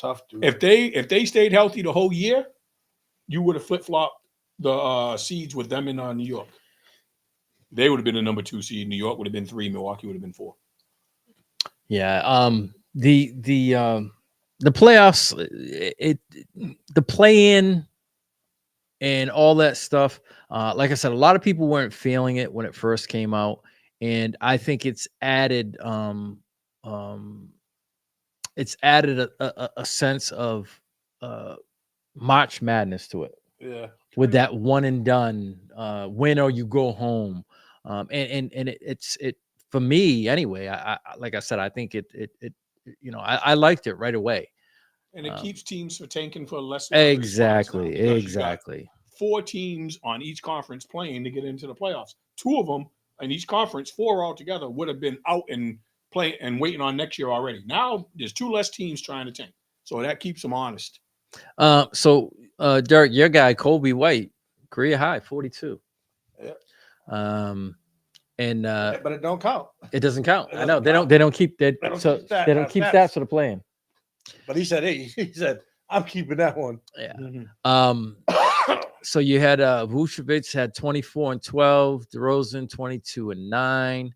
tough, dude. If they stayed healthy the whole year, you would have flip flopped the seeds with them in New York. They would have been the number 2 seed. New York would have been 3. Milwaukee would have been 4. Yeah. The playoffs, the play-in and all that stuff. Like I said, a lot of people weren't feeling it when it first came out, and I think it's added a sense of March Madness to it. Yeah. With that one and done, win or you go home, and it's for me anyway. I like I said, I think it I liked it right away. And it keeps teams from tanking for less. Exactly. 4 teams on each conference playing to get into the playoffs. 2 of them in each conference, 4 altogether, would have been out and playing and waiting on next year already. Now there's 2 less teams trying to tank, so that keeps them honest. So Derek, your guy Kobe White, career high 42. Yeah. And but it don't count. It doesn't count. I know they don't keep that. So they don't keep stats for the playing. But he said, I'm keeping that one. Yeah. So you had Vucevic had 24 and 12, DeRozan 22 and 9.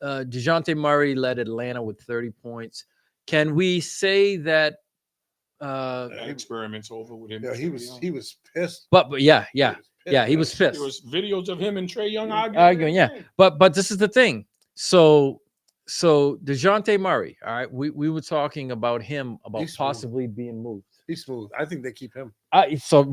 DeJounte Murray led Atlanta with 30 points. Can we say that experiment's over with him? Yeah, he was pissed. But yeah, he was pissed. There was videos of him and Trae Young arguing. Yeah, but this is the thing. So DeJounte Murray, all right, we were talking about him possibly being moved. He's smooth. I think they keep him.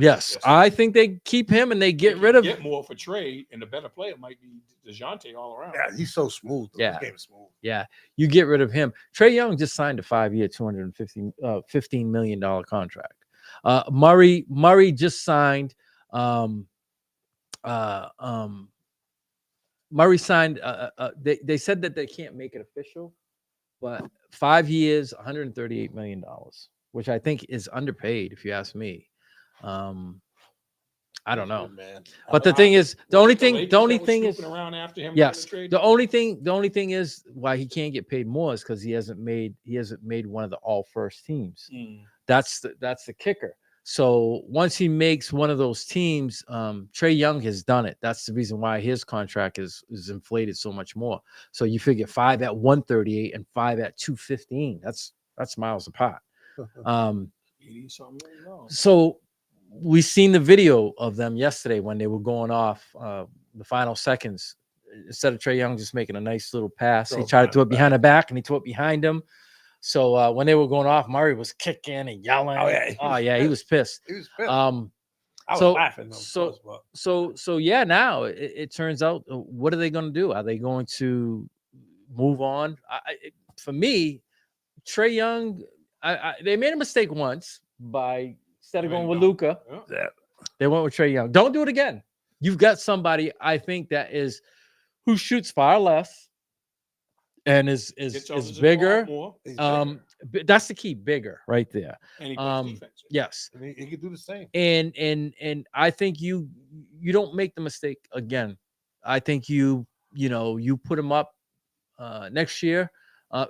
Yes, I think they keep him and they get rid of. Get more for Trae, and the better player might be DeJounte all around. Yeah, he's so smooth. Yeah, his game is smooth. Yeah, you get rid of him. Trae Young just signed a 5-year, $15 million contract. Murray just signed. Murray signed. They said that they can't make it official, but 5 years, $138 million, which I think is underpaid, if you ask me. I don't know, man. But the thing is, the only thing is, around after him. Yes, the only thing is why he can't get paid more is because he hasn't made one of the all first teams. That's the kicker. So once he makes one of those teams, Trae Young has done it. That's the reason why his contract is inflated so much more. So you figure 5 at 138 and 5 at 215. That's miles apart. So we seen the video of them yesterday when they were going off the final seconds. Instead of Trae Young just making a nice little pass, he tried to throw it behind the back and he threw it behind him. So when they were going off, Murray was kicking and yelling. Oh yeah, he was pissed. He was pissed. I was laughing. So yeah. Now it turns out, what are they going to do? Are they going to move on? For me, Trae Young, they made a mistake once by instead of going with Luka, they went with Trae Young. Don't do it again. You've got somebody I think who shoots far less. And is bigger. That's the key, bigger right there. Yes, he could do the same. And I think you don't make the mistake again. I think you put him up next year.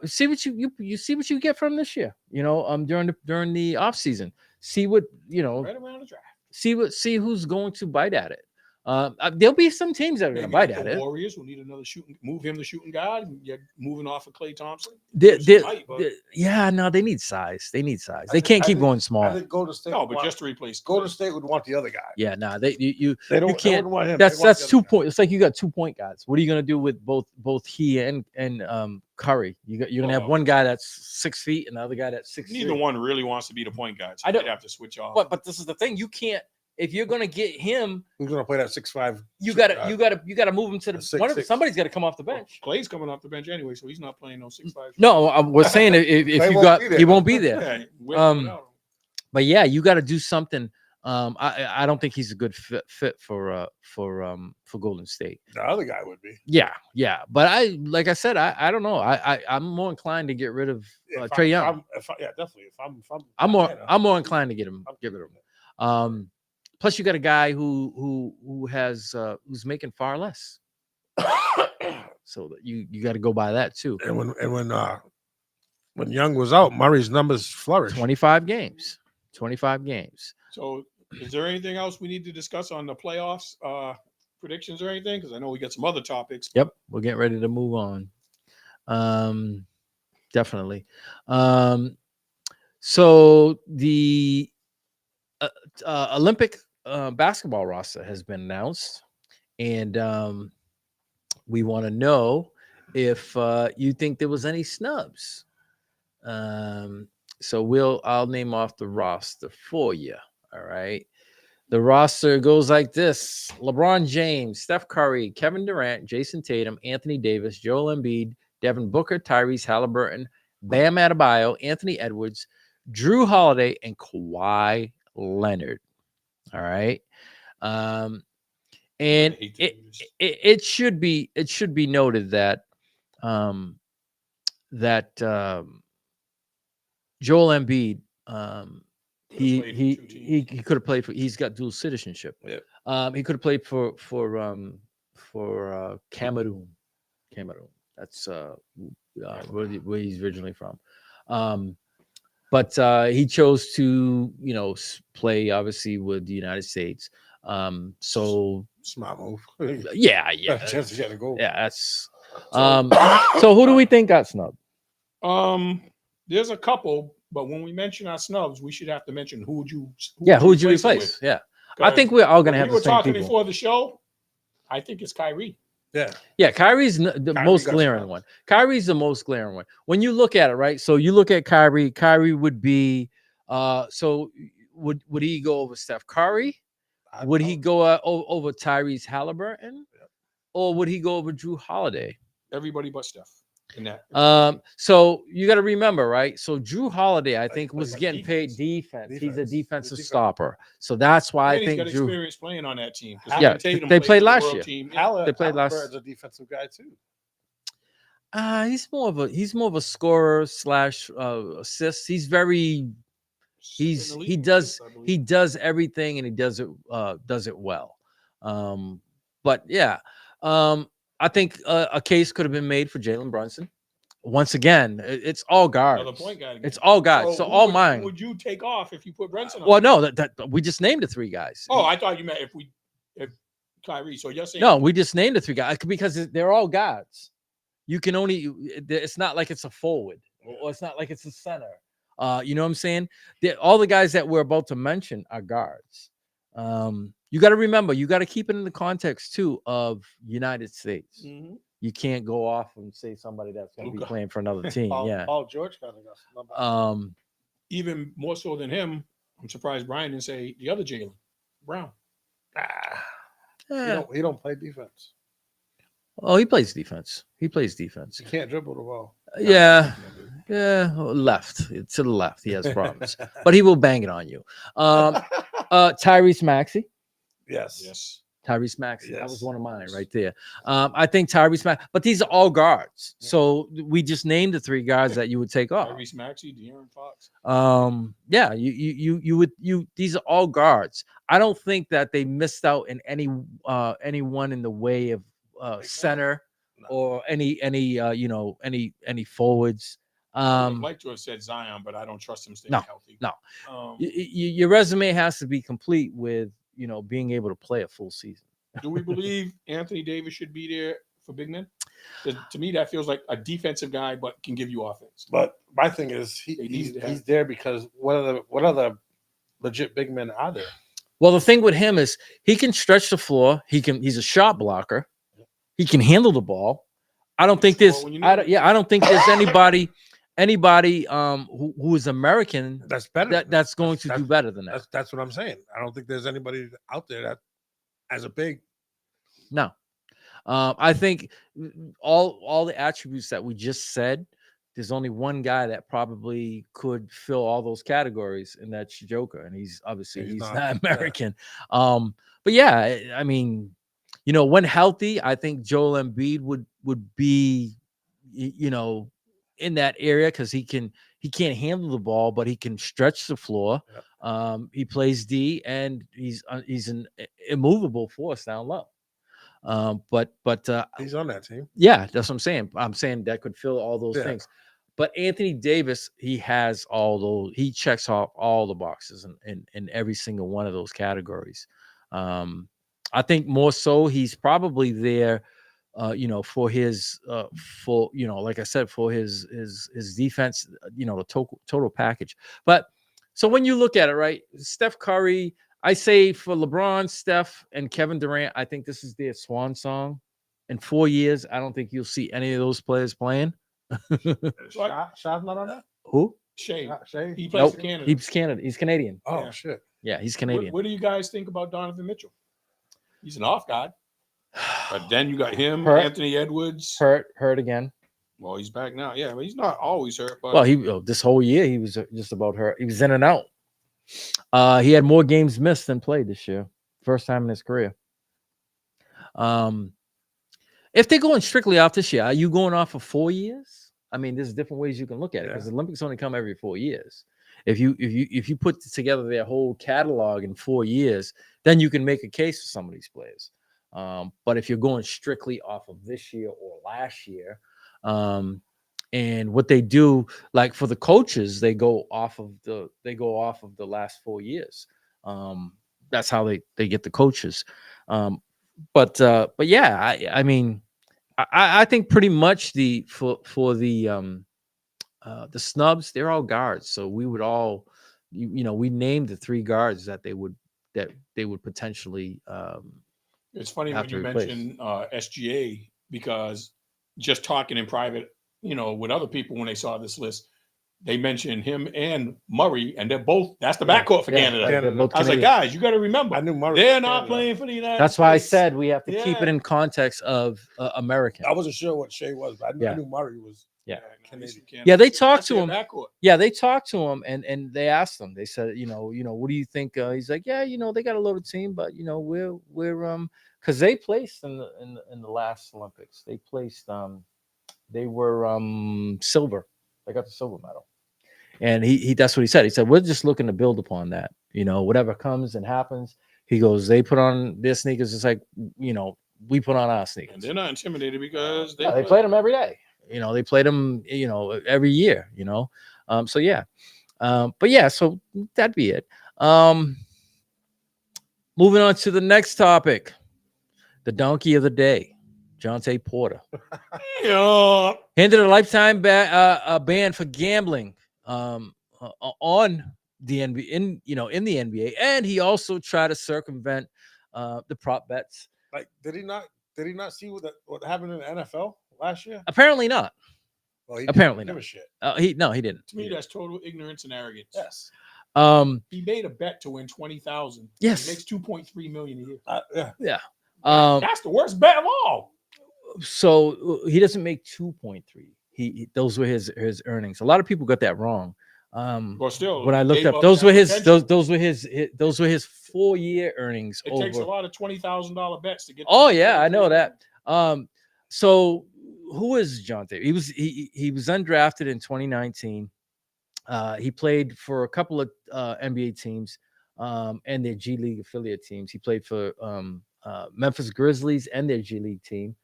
See what you see what you get from this year. During the off season. See what right around the draft. See who's going to bite at it. There'll be some teams that are going to bite at it. Warriors will need another move him to shooting guard. You're moving off of Klay Thompson. They need size. They can't keep going small. I think Golden State. No, but just to replace Golden State would want the other guy. Yeah, they can't want him. That's 2 points. It's like you got 2 point guards. What are you going to do with both he and Curry? You're going to have one guy that's 6 feet and the other guy that's 6. Neither one really wants to be the point guard. So I'd have to switch off. But this is the thing. You can't. If you're gonna get him, who's gonna play that 6'5"? You gotta move him to the. Somebody's got to come off the bench. Clay's coming off the bench anyway, so he's not playing no 6'5". No, we're saying if he won't be there. But yeah, you got to do something. I don't think he's a good fit for Golden State. The other guy would be. Yeah. But like I said, I don't know. I'm more inclined to get rid of Trae Young. Definitely. I'm more inclined to get rid of him. Plus, you got a guy who's making far less, so that you got to go by that too. And when When Young was out, Murray's numbers flourished. 25 games. 25 games. So, is there anything else we need to discuss on the playoffs predictions or anything? Because I know we got some other topics. Yep, we're getting ready to move on. Definitely. So the Olympic basketball roster has been announced, and we want to know if you think there was any snubs. So I'll name off the roster for you. All right. The roster goes like this: LeBron James, Steph Curry, Kevin Durant, Jason Tatum, Anthony Davis, Joel Embiid, Devin Booker, Tyrese Halliburton, Bam Adebayo, Anthony Edwards, Drew Holiday, and Kawhi Leonard. All right. And it should be noted that Joel Embiid, he could have played for. He's got dual citizenship. Yep. He could have played for Cameroon. That's where he's originally from. But he chose to, play obviously with the United States. So Smart move. yeah. Chance to get a goal. Yeah, that's. So who do we think got snubbed? There's a couple, but when we mention our snubs, we should have to mention who would you replace? Yeah, I think we're all gonna have the same talking people. Before the show. I think it's Kyrie. Yeah, Kyrie's the most glaring one. Kyrie's the most glaring one. When you look at it, right? So you look at Kyrie. Kyrie would be. So would he go over Steph Curry? Would he go over Tyrese Halliburton, or would he go over Drew Holiday? Everybody but Steph. In that. So you got to remember, right? So Drew Holiday, I think, was getting paid defense. He's a defensive stopper, so that's why I think he's got Drew experience playing on that team. Yeah, they played last year. They played last. As a defensive guy too. He's more of a scorer slash assist. He does everything, and he does it well. But yeah, I think a case could have been made for Jalen Brunson. Once again, it's all guards. Another point guard again. It's all guys. So all mine. Who would you take off if you put Brunson on? Well, no, that we just named the three guys. Oh, I thought you meant if Kyrie. So you're saying no, we just named the three guys because they're all guards. You can only. It's not like it's a forward, or it's not like it's a center. You know what I'm saying? All the guys that we're about to mention are guards. You got to remember, you got to keep it in the context too of United States. Mm-hmm. You can't go off and say somebody that's going to be playing for another team. Paul George kind of got even more so than him. I'm surprised Brian didn't say the other Jalen Brown. He don't play defense. Oh, he plays defense. He can't dribble the ball. Yeah, left to the left. He has problems, but he will bang it on you. Tyrese Maxey. Yes. Tyrese Maxey. Yes. That was one of mine right there. I think Tyrese Maxey, but these are all guards. So we just named the three guards that you would take off. Tyrese Maxey, De'Aaron Fox. Yeah, you would these are all guards. I don't think that they missed out in anyone in the way of center or any forwards. I'd like to have said Zion, but I don't trust him staying healthy. No. Your resume has to be complete with being able to play a full season. Do we believe Anthony Davis should be there for big men? To me, that feels like a defensive guy, but can give you offense. But my thing is, he's there because what other legit big men are there? Well, the thing with him is he can stretch the floor. He's a shot blocker. He can handle the ball. I don't think there's anybody who is American that's better. That's going to do better than that. That's what I'm saying. I don't think there's anybody out there that as a big. No, I think all the attributes that we just said. There's only one guy that probably could fill all those categories, and that's Joker. And he's not American. Yeah. But yeah, I mean, when healthy, I think Joel Embiid would be, in that area because he can't handle the ball, but he can stretch the floor. Yeah. He plays D, and he's an immovable force down low. But he's on that team. Yeah, that's what I'm saying. I'm saying that could fill all those things. But Anthony Davis, he has all those. He checks off all the boxes in every single one of those categories. I think more so, he's probably there, for his like I said, for his defense, the total package. But so when you look at it, right, Steph Curry, I say for LeBron, Steph, and Kevin Durant, I think this is their swan song. In 4 years, I don't think you'll see any of those players playing. Shaw's not on that? Who? Shea. Shea? He plays Nope. for Canada. He's Canada. He's Canadian. Oh, Yeah. shit. Yeah, he's Canadian. What do you guys think about Donovan Mitchell? He's an off guard. But then you got him, Hurt. Anthony Edwards. Hurt again. Well, he's back now. Yeah, but he's not always hurt. But Well, this whole year he was just about hurt. He was in and out. He had more games missed than played this year. First time in his career. If they're going strictly off this year, are you going off for 4 years? I mean, there's different ways you can look at it because the Olympics only come every 4 years. If you put together their whole catalog in 4 years, then you can make a case for some of these players. But if you're going strictly off of this year or last year, and what they do, like for the coaches, they go off of the last 4 years. That's how they get the coaches. But yeah, I mean, I think pretty much for the snubs, they're all guards. So we would all, we named the 3 guards that they would potentially. it's funny have when to you replace. mention SGA, because just talking in private, with other people when they saw this list, they mentioned him and Murray, and that's the backcourt for Canada. They're both I was like, Canadian. guys, you got to remember, I knew Murray. they're not playing for the United That's States. why I said we have to keep it Yeah. in context of American. I wasn't sure what Shea was, but I Yeah. knew Murray was. Yeah. no, he's from Canada. Yeah, they talked That's to their him. backcourt. Yeah, they talked to him and they asked him. They said, what do you think? He's like, yeah, they got a loaded team, but we're because they placed in the last Olympics. They placed they were silver. They got the silver medal. And he that's what he said. He said, we're just looking to build upon that. Whatever comes and happens. He goes, they put on their sneakers. It's like, we put on our sneakers. And they're not intimidated because They played them every day. They played them, every year, so yeah. But yeah, so that'd be it. Moving on to the next topic, the donkey of the day, Jonte Porter. Yeah. Handed a lifetime ban for gambling on the NBA, in the NBA, and he also tried to circumvent the prop bets. Like, did he not see what happened in the NFL last year? Apparently not. Well, he Apparently didn't not. give a shit. He didn't. To me, that's total ignorance and arrogance. Yes. He made a bet to win 20,000. Yes. He makes 2.3 million a year. Yeah. That's the worst bet of all. So he doesn't make 2.3. Those were his earnings. A lot of people got that wrong. Well, still, When I looked gave up, those were his potential. those were his 4-year earnings. It takes a lot of $20,000 bets to get. Oh yeah, I know that. So who is Jonte? He was undrafted in 2019. He played for a couple of NBA teams and their G League affiliate teams. He played for Memphis Grizzlies and their G League team,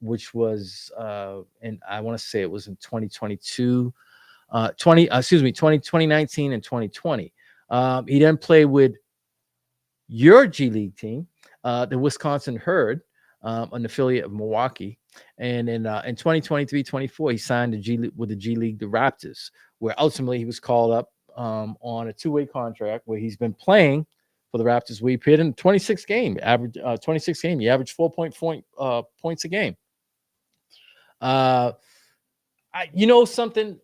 which was and I want to say it was in 2019 and 2020. He then played with your G League team, the Wisconsin Herd, an affiliate of Milwaukee. And in 2023-24, he signed with the G League, the Raptors, where ultimately he was called up on a 2-way contract where he's been playing for the Raptors. Where he played in 26 games, He averaged 4.4 points a game. Something.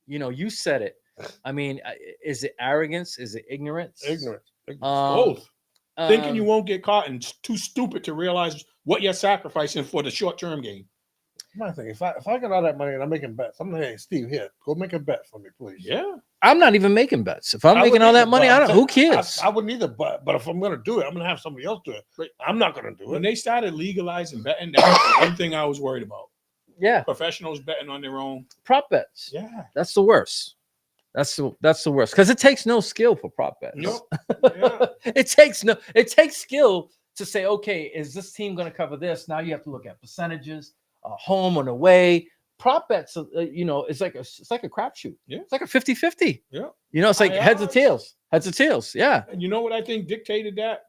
You said it. I mean, is it arrogance? Is it ignorance? Ignorance. Both. Thinking you won't get caught and too stupid to realize what you're sacrificing for the short-term game. My thing, if I got all that money and I'm making bets, I'm like, hey, Steve, here, go make a bet for me, please. Yeah. I'm not even making bets. If I'm making all that money, who cares? I wouldn't either, but if I'm gonna do it, I'm gonna have somebody else do it. Right. I'm not gonna do When it. they started legalizing betting, that's the one thing I was worried about. Yeah, Professionals betting on their own. prop bets. Yeah. That's the worst. That's the worst because it takes no skill for prop bets. Nope. Yeah. It takes skill to say, okay, is this team going to cover this? Now you have to look at percentages. home and away. Prop bets, it's like a crapshoot. Yeah. It's like a 50-50. Yeah. It's like heads or odds. tails. Heads or tails. Yeah. And you know what I think dictated that?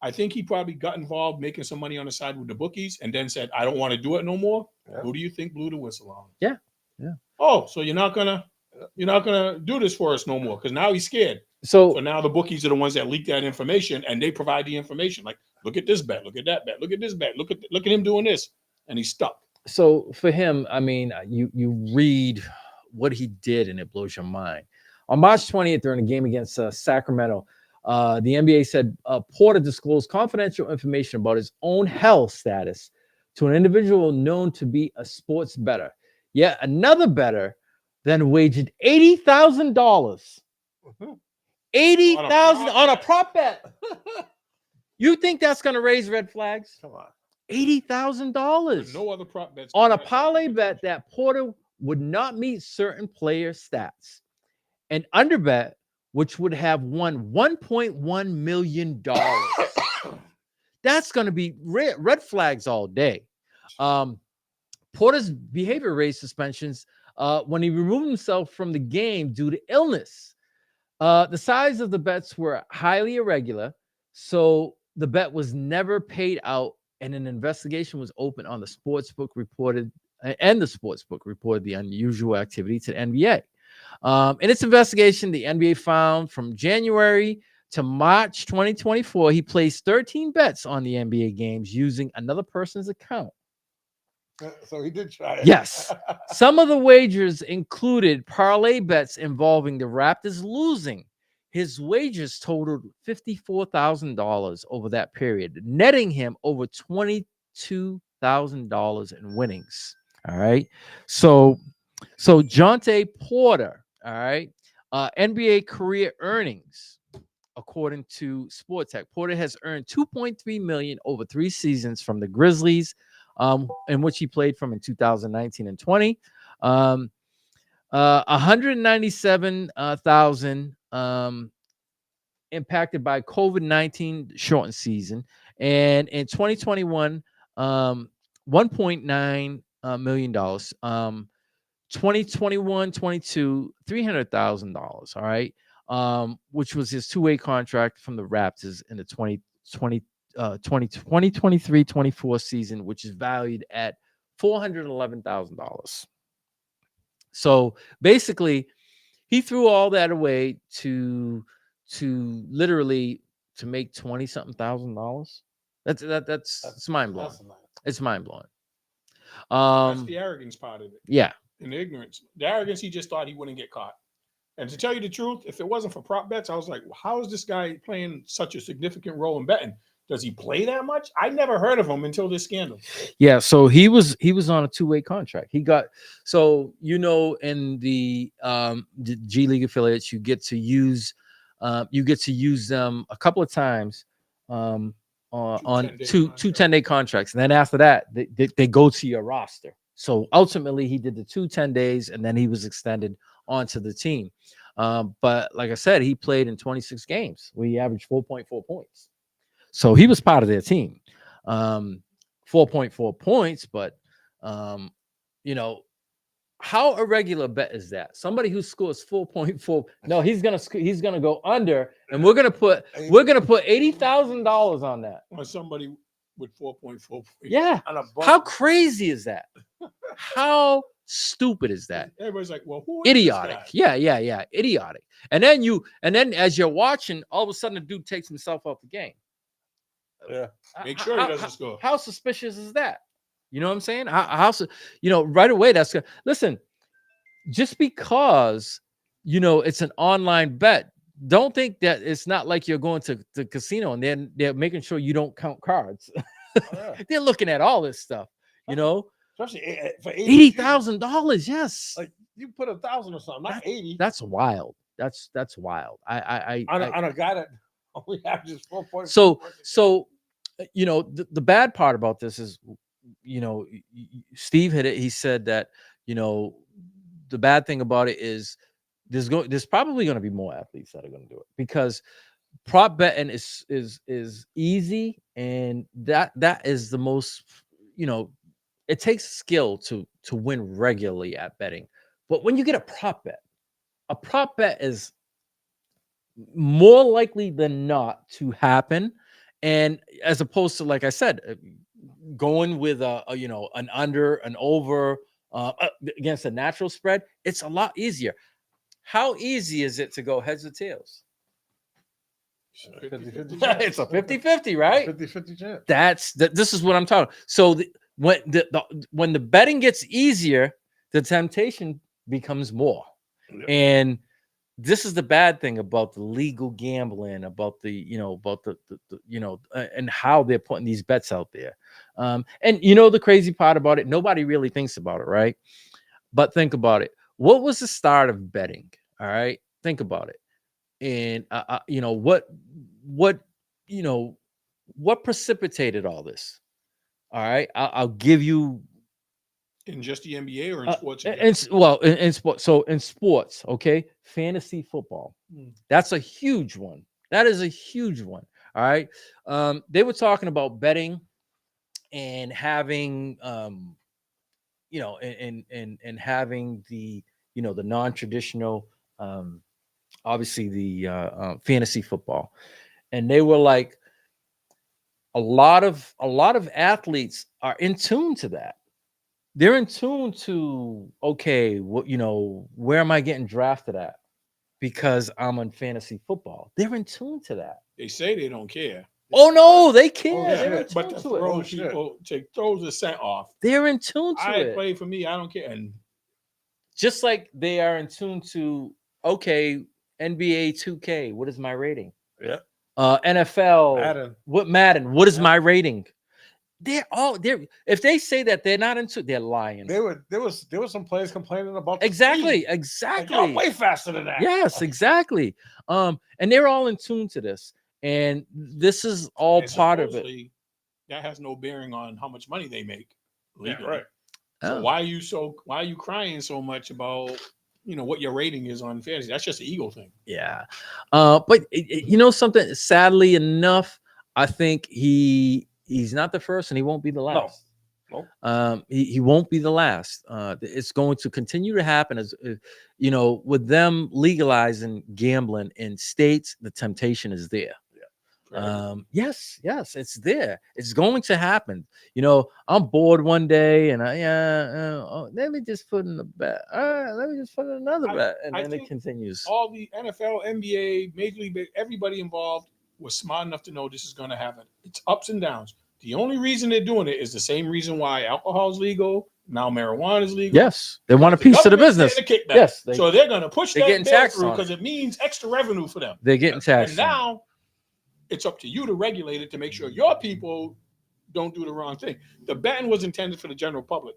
I think he probably got involved making some money on the side with the bookies and then said, I don't want to do it no more. Yeah. Who do you think blew the whistle on him? Yeah. Yeah. Oh, so you're not gonna do this for us no more because now he's scared. So So now the bookies are the ones that leak that information and they provide the information. Like, look at this bet, look at that bet, look at this bet, look at him doing this, and he's stuck. So for him, I mean, you read what he did and it blows your mind. On March 20th, during a game against Sacramento, the NBA said Porter disclosed confidential information about his own health status to an individual known to be a sports bettor. Yet another bettor then wagered $80,000. $80,000 on a prop bet. You think that's going to raise red flags? Come on. $80,000 No other prop bets on a parlay bet that Porter would not meet certain player stats. An underbet, which would have won $1.1 million. That's going to be red flags all day. Porter's behavior raised suspensions when he removed himself from the game due to illness. The size of the bets were highly irregular, so the bet was never paid out, and an investigation was opened on the sportsbook reported the unusual activity to the NBA. In its investigation, the NBA found from January to March 2024, he placed 13 bets on the NBA games using another person's account. So he did try it. Yes. Some of the wagers included parlay bets involving the Raptors losing. His wagers totaled $54,000 over that period, netting him over $22,000 in winnings. All right. So Jonte Porter, all right, NBA career earnings, according to Sport Tech, Porter has earned $2.3 million over 3 seasons from the Grizzlies, in which he played from in 2019 and 20. 197,000 impacted by COVID-19 shortened season, and in 2021, $1.9 million. 2021-22, $300,000. All right, which was his 2-way contract from the Raptors in the 2023-24 season, which is valued at $411,000. So basically, he threw all that away to literally to make $20,000. That's mind blowing. It's mind blowing. That's the arrogance part of it. Yeah. And the ignorance. The arrogance, he just thought he wouldn't get caught. And to tell you the truth, if it wasn't for prop bets, I was like, well, how is this guy playing such a significant role in betting? Does he play that much? I never heard of him until this scandal. Yeah, so he was on a 2-way contract. He got in the G League affiliates, you get to use them a couple of times on two 10-day contracts, and then after that they go to your roster. So ultimately, he did the 2 10 days, and then he was extended onto the team. But like I said, he played in 26 games where he averaged 4.4 points. So he was part of their team. 4.4 points, but how irregular bet is that? Somebody who scores 4.4. No, he's gonna go under, and we're gonna put $80,000 on that. Or somebody with 4.4. Yeah. How crazy is that? How stupid is that? Everybody's like, well, who is idiotic? This guy? Yeah. Idiotic. And then as you're watching, all of a sudden the dude takes himself off the game. Yeah. Make sure he doesn't score. How suspicious is that? You know what I'm saying? Right away, that's good. Listen, just because it's an online bet, don't think that it's not like you're going to the casino and then they're making sure you don't count cards. Oh, yeah. They're looking at all this stuff, especially for $80,000. Yes, like you put 1,000 or something, not 80. That's wild. That's wild. I on a guy that only averages 4 points. So the bad part about this is, Steve hit it. He said that the bad thing about it is there's probably going to be more athletes that are going to do it because prop betting is easy, and that is the most it takes skill to win regularly at betting. But when you get a prop bet is more likely than not to happen. And as opposed to, like I said, going with an under, an over against a natural spread, it's a lot easier. How easy is it to go heads or tails? 50-50 It's a 50-50, right? 50-50 chance. This is what I'm talking. So when the betting gets easier, the temptation becomes more. Yep. And this is the bad thing about the legal gambling, about the and how they're putting these bets out there. And the crazy part about it, nobody really thinks about it, right? But think about it. What was the start of betting? All right, think about it. And what precipitated all this? All right, I'll give you. In just the NBA or in sports? In sports. So in sports, okay, fantasy football. That's a huge one. That is a huge one. All right. They were talking about betting and having, and having the, the non-traditional, obviously the fantasy football, and they were like, a lot of athletes are in tune to that. They're in tune to, okay, where am I getting drafted at? Because I'm on fantasy football. They're in tune to that. They say they don't care. Oh no, they care. Oh, They're in But tune to to it. throw people, to throw the scent off. They're in tune to I it. play for me. I don't care. And just like they are in tune to, okay, NBA 2K, what is my rating? Yeah. NFL, Madden, what is my rating? They're if they say that they're not into, they're lying. There was some players complaining about exactly. Like, y'all way faster than that. Yes, exactly. And they're all in tune to this, and this is all part of it. That has no bearing on how much money they make legally. Yeah, right. So why are you crying so much about what your rating is on fantasy? That's just an ego thing. Yeah. But something, sadly enough, I think he's not the first and he won't be the last. No. He won't be the last. It's going to continue to happen as with them legalizing gambling in states. The temptation is there. Yes, it's there. It's going to happen. I'm bored one day and let me just put in a bet. All right, let me just put in another bet, and then it continues. All the NFL, NBA, Major League, everybody involved was smart enough to know this is going to happen. It's ups and downs. The only reason they're doing it is the same reason why alcohol is legal. Now marijuana is legal. Yes, they want a piece of the business. Yes, so they're going to push that bill through because it means extra revenue for them. They're getting taxed. And now it's up to you to regulate it to make sure your people don't do the wrong thing. The betting was intended for the general public,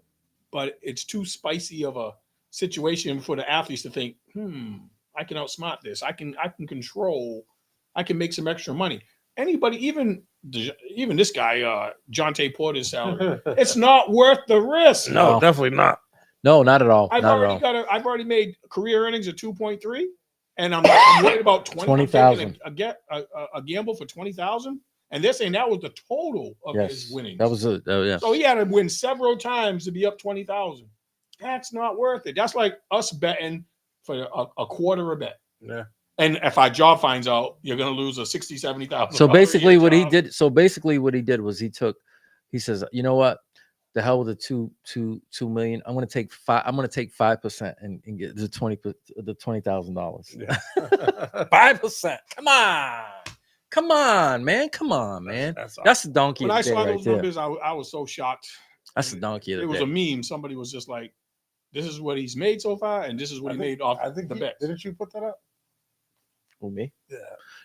but it's too spicy of a situation for the athletes to think, I can outsmart this. I can control. I can make some extra money. Anybody, even this guy, Jonte Porter's salary, it's not worth the risk. No, definitely not. No, not at all. I've already made career earnings of 2.3. And I'm worried about 20,000. A gamble for 20,000, and they're saying that was the total of his winnings. That was So he had to win several times to be up 20,000. That's not worth it. That's like us betting for a quarter a bet. Yeah. And if our job finds out, you're going to lose a 60, 70,000. So basically, what he did was he says, you know what? The hell with the 2 million. I'm gonna take 5% and get the $20,000. Yeah. 5%. Come on, man. That's the donkey. When I saw right those there. numbers, I was so shocked. That's the donkey. It was a meme. Somebody was just like, "This is what he's made so far, and this is what he made off the bet." Didn't you put that up? Who, me? Yeah.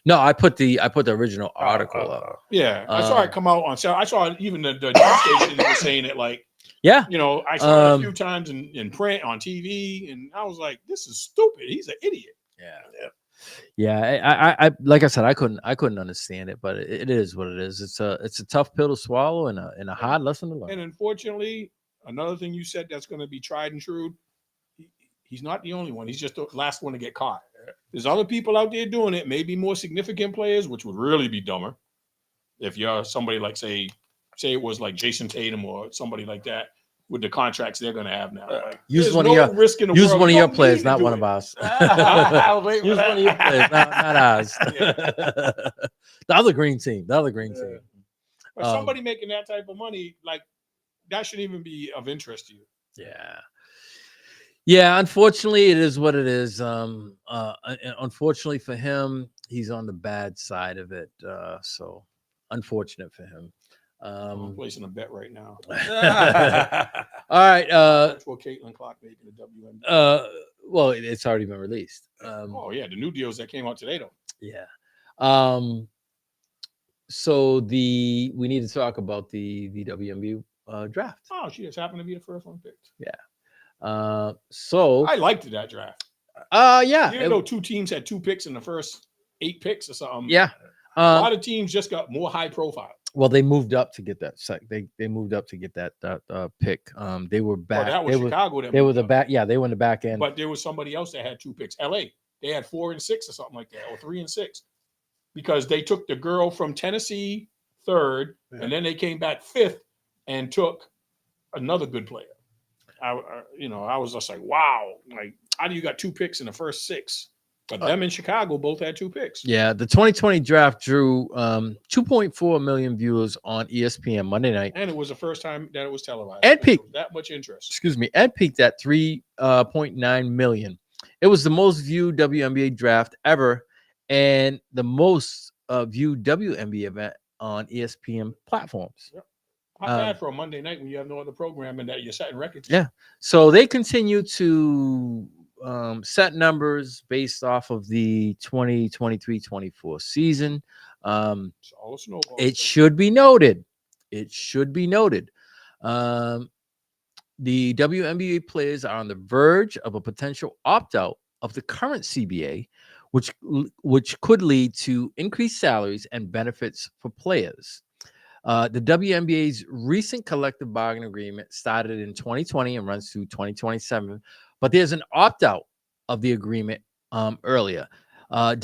No, I put the original article up. Yeah, I saw it come out on. So I saw even the news station was saying it like, yeah, I saw it a few times in print on TV, and I was like, this is stupid. He's an idiot. Yeah. I like I said, I couldn't understand it, but it is what it is. It's a tough pill to swallow and a hard lesson to learn. And unfortunately, another thing you said that's going to be tried and true. He's not the only one. He's just the last one to get caught. There's other people out there doing it, maybe more significant players, which would really be dumber. If you're somebody like, say it was like Jason Tatum or somebody like that, with the contracts they're going to have now. Like, Use there's one no of your risk in the use world. one of You your don't players, need to not do one it. of ours. I was waiting for Use one of your that. players, not ours. Yeah. The other green team. The other green team. But somebody making that type of money, like that shouldn't even be of interest to you. Yeah. Yeah, unfortunately, it is what it is. Unfortunately for him, he's on the bad side of it. So unfortunate for him. I'm placing a bet right now. All right. That's what Caitlin Clark making the WNBA. Well, it's already been released. Oh yeah, the new deals that came out today though. Yeah. So we need to talk about the WNBA draft. Oh, she just happened to be the first one picked. Yeah. So I liked that draft. yeah. Even though two teams had 2 picks in the first 8 picks or something. Yeah. A lot of teams just got more high profile. Well, they moved up to get that. They moved up to get that pick. They were back. That was Chicago. They were the back. Yeah, they were in the back end. But there was somebody else that had 2 picks. LA, they had 4 and 6 or something like that, or 3 and 6, because they took the girl from Tennessee 3rd, and then they came back 5th and took another good player. I was just like, wow, like how do you got 2 picks in the first 6? But them in Chicago both had 2 picks. Yeah, the 2020 draft drew 2.4 million viewers on ESPN Monday night, And it was the first time that it was televised. And peaked. That much interest. Excuse me, and peaked at 3.9 million. It was the most viewed WNBA draft ever, and the most viewed WNBA event on ESPN platforms. Yep. Not bad for a Monday night when you have no other program and that you're setting records. Yeah. So they continue to set numbers based off of the 2023-24 season. It should be noted. The WNBA players are on the verge of a potential opt-out of the current CBA, which could lead to increased salaries and benefits for players. The WNBA's recent collective bargaining agreement started in 2020 and runs through 2027, but there's an opt-out of the agreement earlier. The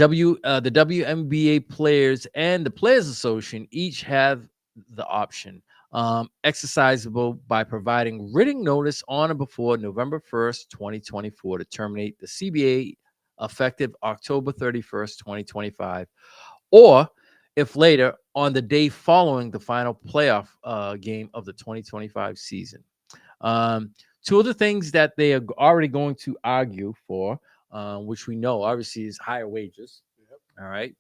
WNBA players and the Players Association each have the option, exercisable by providing written notice on or before November 1st, 2024 to terminate the CBA effective October 31st, 2025, or if later, on the day following the final playoff game of the 2025 season. 2 of the things that they are already going to argue for, which we know obviously is higher wages. Yep. All right.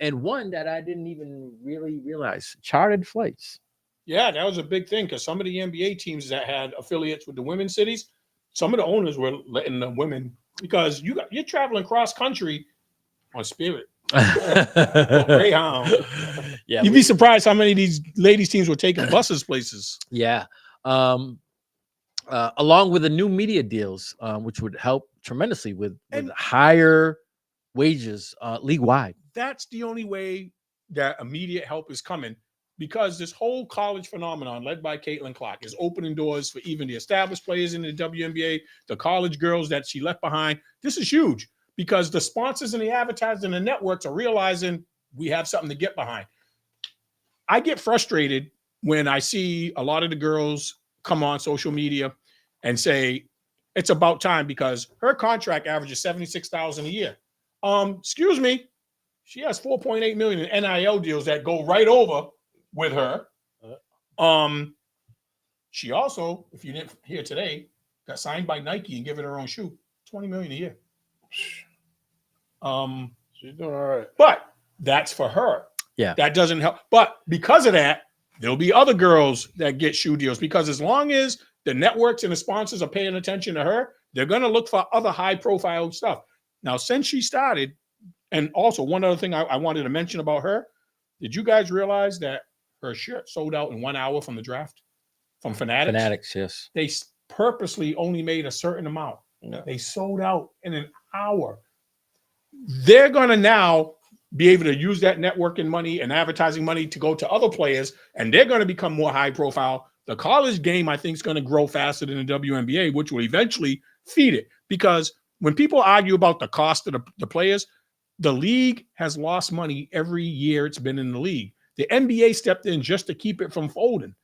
And one that I didn't even really realize, chartered flights. Yeah, that was a big thing because some of the NBA teams that had affiliates with the women's cities, some of the owners were letting the women, because you're traveling cross country on Spirit. Greyhound. Yeah, you'd be surprised how many of these ladies teams were taking buses places. Yeah. Along with the new media deals, which would help tremendously with higher wages league wide. That's the only way that immediate help is coming, because this whole college phenomenon led by Caitlin Clark is opening doors for even the established players in the WNBA, the college girls that she left behind. This is huge, because the sponsors and the advertisers and the networks are realizing we have something to get behind. I get frustrated when I see a lot of the girls come on social media and say it's about time because her contract averages $76,000 a year. Excuse me, she has $4.8 million in NIL deals that go right over with her. She also, if you didn't hear today, got signed by Nike and given her own shoe, $20 million a year. She's doing all right. But that's for her. Yeah. That doesn't help. But because of that, there'll be other girls that get shoe deals, because as long as the networks and the sponsors are paying attention to her, they're going to look for other high profile stuff. Now, since she started, and also one other thing I wanted to mention about her, did you guys realize that her shirt sold out in 1 hour from the draft from Fanatics? Fanatics, yes. They purposely only made a certain amount. Yeah. They sold out in an hour. They're going to now be able to use that networking money and advertising money to go to other players, and they're going to become more high profile. The college game, I think, is going to grow faster than the WNBA, which will eventually feed it. Because when people argue about the cost of the players, the league has lost money every year it's been in the league. The NBA stepped in just to keep it from folding.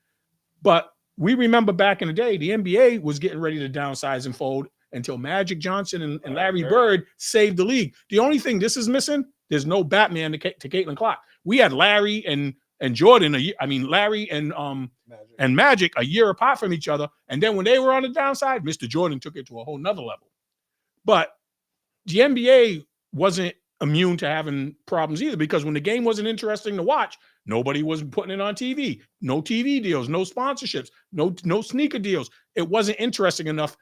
But we remember back in the day, the NBA was getting ready to downsize and fold until Magic Johnson and Larry Bird saved the league. The only thing this is missing, there's no Batman to Caitlin Clark. We had Larry and Jordan, Larry and Magic a year apart from each other. And then when they were on the downside, Mr. Jordan took it to a whole nother level. But the NBA wasn't immune to having problems either, because when the game wasn't interesting to watch, nobody was putting it on TV. No TV deals, no sponsorships, no sneaker deals. It wasn't interesting enough.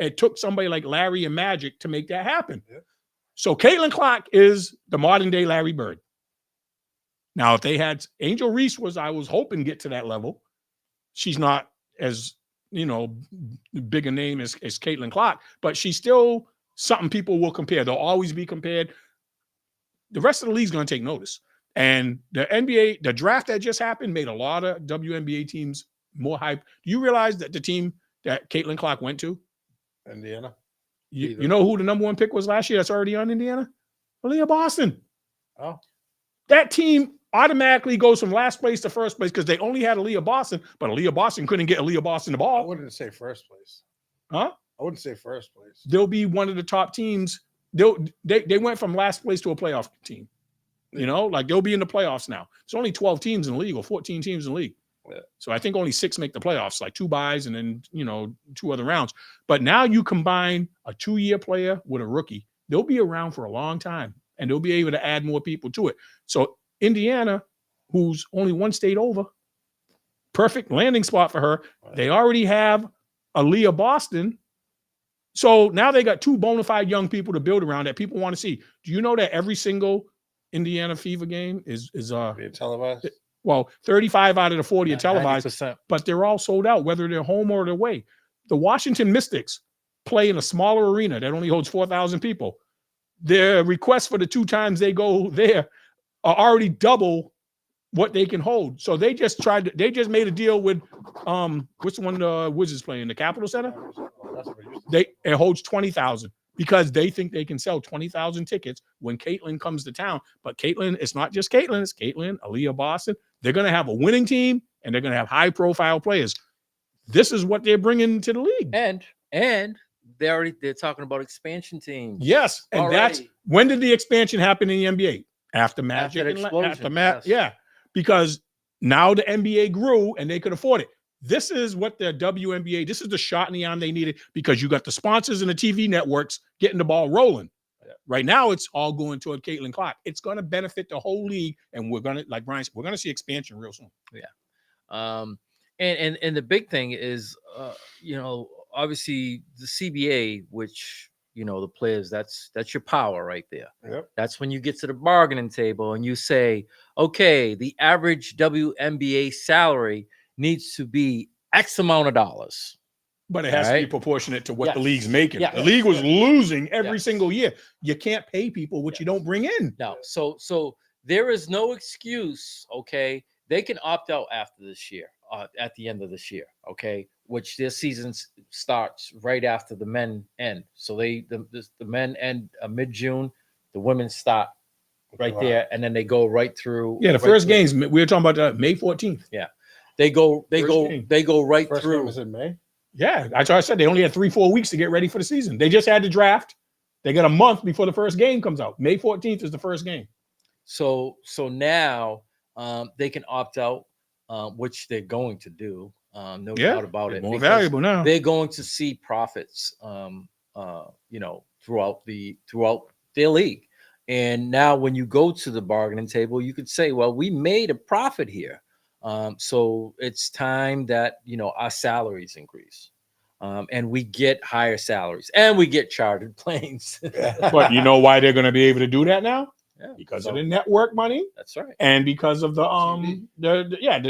It took somebody like Larry and Magic to make that happen. Yeah. So Caitlin Clark is the modern day Larry Bird. Now, if they had Angel Reese I was hoping get to that level. She's not as, big a name as Caitlin Clark, but she's still something people will compare. They'll always be compared. The rest of the league's going to take notice. And the NBA, the draft that just happened made a lot of WNBA teams more hype. Do you realize that the team that Caitlin Clark went to? Indiana. You know who the number one pick was last year that's already on Indiana? Aaliyah Boston. Oh. That team automatically goes from last place to first place because they only had Aaliyah Boston, but Aaliyah Boston couldn't get Aaliyah Boston the ball. I wouldn't say first place. Huh? I wouldn't say first place. They'll be one of the top teams. They went from last place to a playoff team. They'll be in the playoffs now. There's only 12 teams in the league or 14 teams in the league. Yeah. So I think only 6 make the playoffs, like 2 buys and then, 2 other rounds. But now you combine a 2-year player with a rookie. They'll be around for a long time, and they'll be able to add more people to it. So Indiana, who's only 1 state over, perfect landing spot for her. Right. They already have Aaliyah Boston. So now they got 2 bona fide young people to build around that people want to see. Do you know that every single Indiana Fever game is televised? Well, 35 out of the 40 are televised, 90%. But they're all sold out, whether they're home or they're away. The Washington Mystics play in a smaller arena that only holds 4,000 people. Their requests for the 2 times they go there are already double what they can hold. So they just made a deal with what's the one the Wizards play in, the Capitol Center? It holds 20,000 because they think they can sell 20,000 tickets when Caitlin comes to town. But Caitlin, it's not just Caitlin, it's Caitlin, Aaliyah Boston. They're going to have a winning team and they're going to have high profile players. This is what they're bringing to the league. And they're talking about expansion teams. Yes. And that's when did the expansion happen in the NBA? After Magic. Yes. Yeah. Because now the NBA grew and they could afford it. This is what the WNBA, this is the shot in the arm they needed because you got the sponsors and the TV networks getting the ball rolling. Yeah. Right now, it's all going toward Caitlin Clark. It's going to benefit the whole league, and we're going to, like Brian said, we're going to see expansion real soon. Yeah. And the big thing is, obviously the CBA, which, the players, that's your power right there. Yep. That's when you get to the bargaining table and you say, okay, the average WNBA salary needs to be X amount of dollars. But it has to be proportionate to what the league's making. Yes. The league was losing every single year. You can't pay people what you don't bring in. No. So there is no excuse, okay? They can opt out after this year, at the end of this year, okay? Which their season starts right after the men end. So the men end mid-June, the women start right there, and then they go right through. Yeah, the first games, we were talking about May 14th. Yeah. They go right first through. Game was in May? Yeah, that's what I said. They only had 3-4 weeks to get ready for the season. They just had the draft. They got a month before the first game comes out. May 14th is the first game. So now they can opt out, which they're going to do. No doubt about it. More valuable now. They're going to see profits, throughout their league. And now when you go to the bargaining table, you could say, well, we made a profit here. So it's time that, our salaries increase. And we get higher salaries and we get chartered planes. But you know why they're going to be able to do that now? Yeah, because of the network money. That's right. And because of the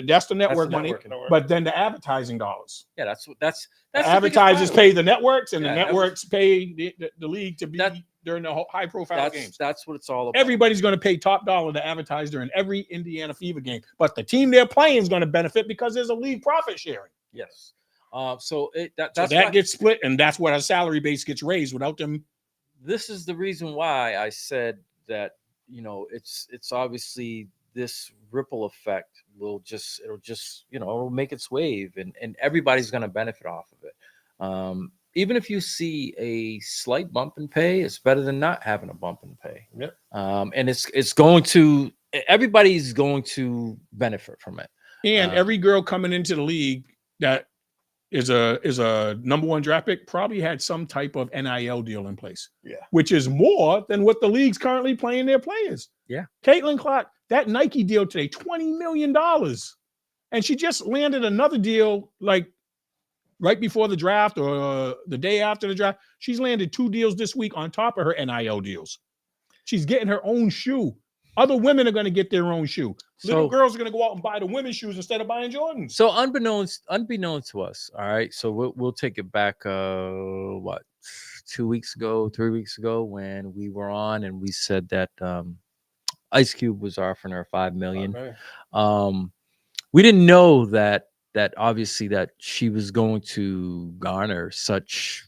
that's the network money. But then the advertising dollars. Yeah, that's the advertisers pay the networks, and the networks pay the league to be during the high profile games. That's what it's all about. Everybody's going to pay top dollar to advertise during every Indiana Fever game, but the team they're playing is going to benefit because there's a league profit sharing. Yes. So that gets split, and that's where our salary base gets raised without them. This is the reason why I said that, it's obviously this ripple effect will just it'll make its wave, and everybody's going to benefit off of it. Even if you see a slight bump in pay, it's better than not having a bump in pay. Yep. And it's going to, everybody's going to benefit from it. And every girl coming into the league that is a number one draft pick probably had some type of NIL deal in place. Yeah. Which is more than what the league's currently playing their players. Yeah. Caitlin Clark, that Nike deal today, $20 million. And she just landed another deal like right before the draft or the day after the draft. She's landed 2 deals this week on top of her NIL deals. She's getting her own shoe. Other women are going to get their own shoe. Little girls are going to go out and buy the women's shoes instead of buying Jordans. So unbeknownst to us, all right. So we'll take it back 2 weeks ago, 3 weeks ago, when we were on and we said that Ice Cube was offering her $5 million. We didn't know that obviously that she was going to garner such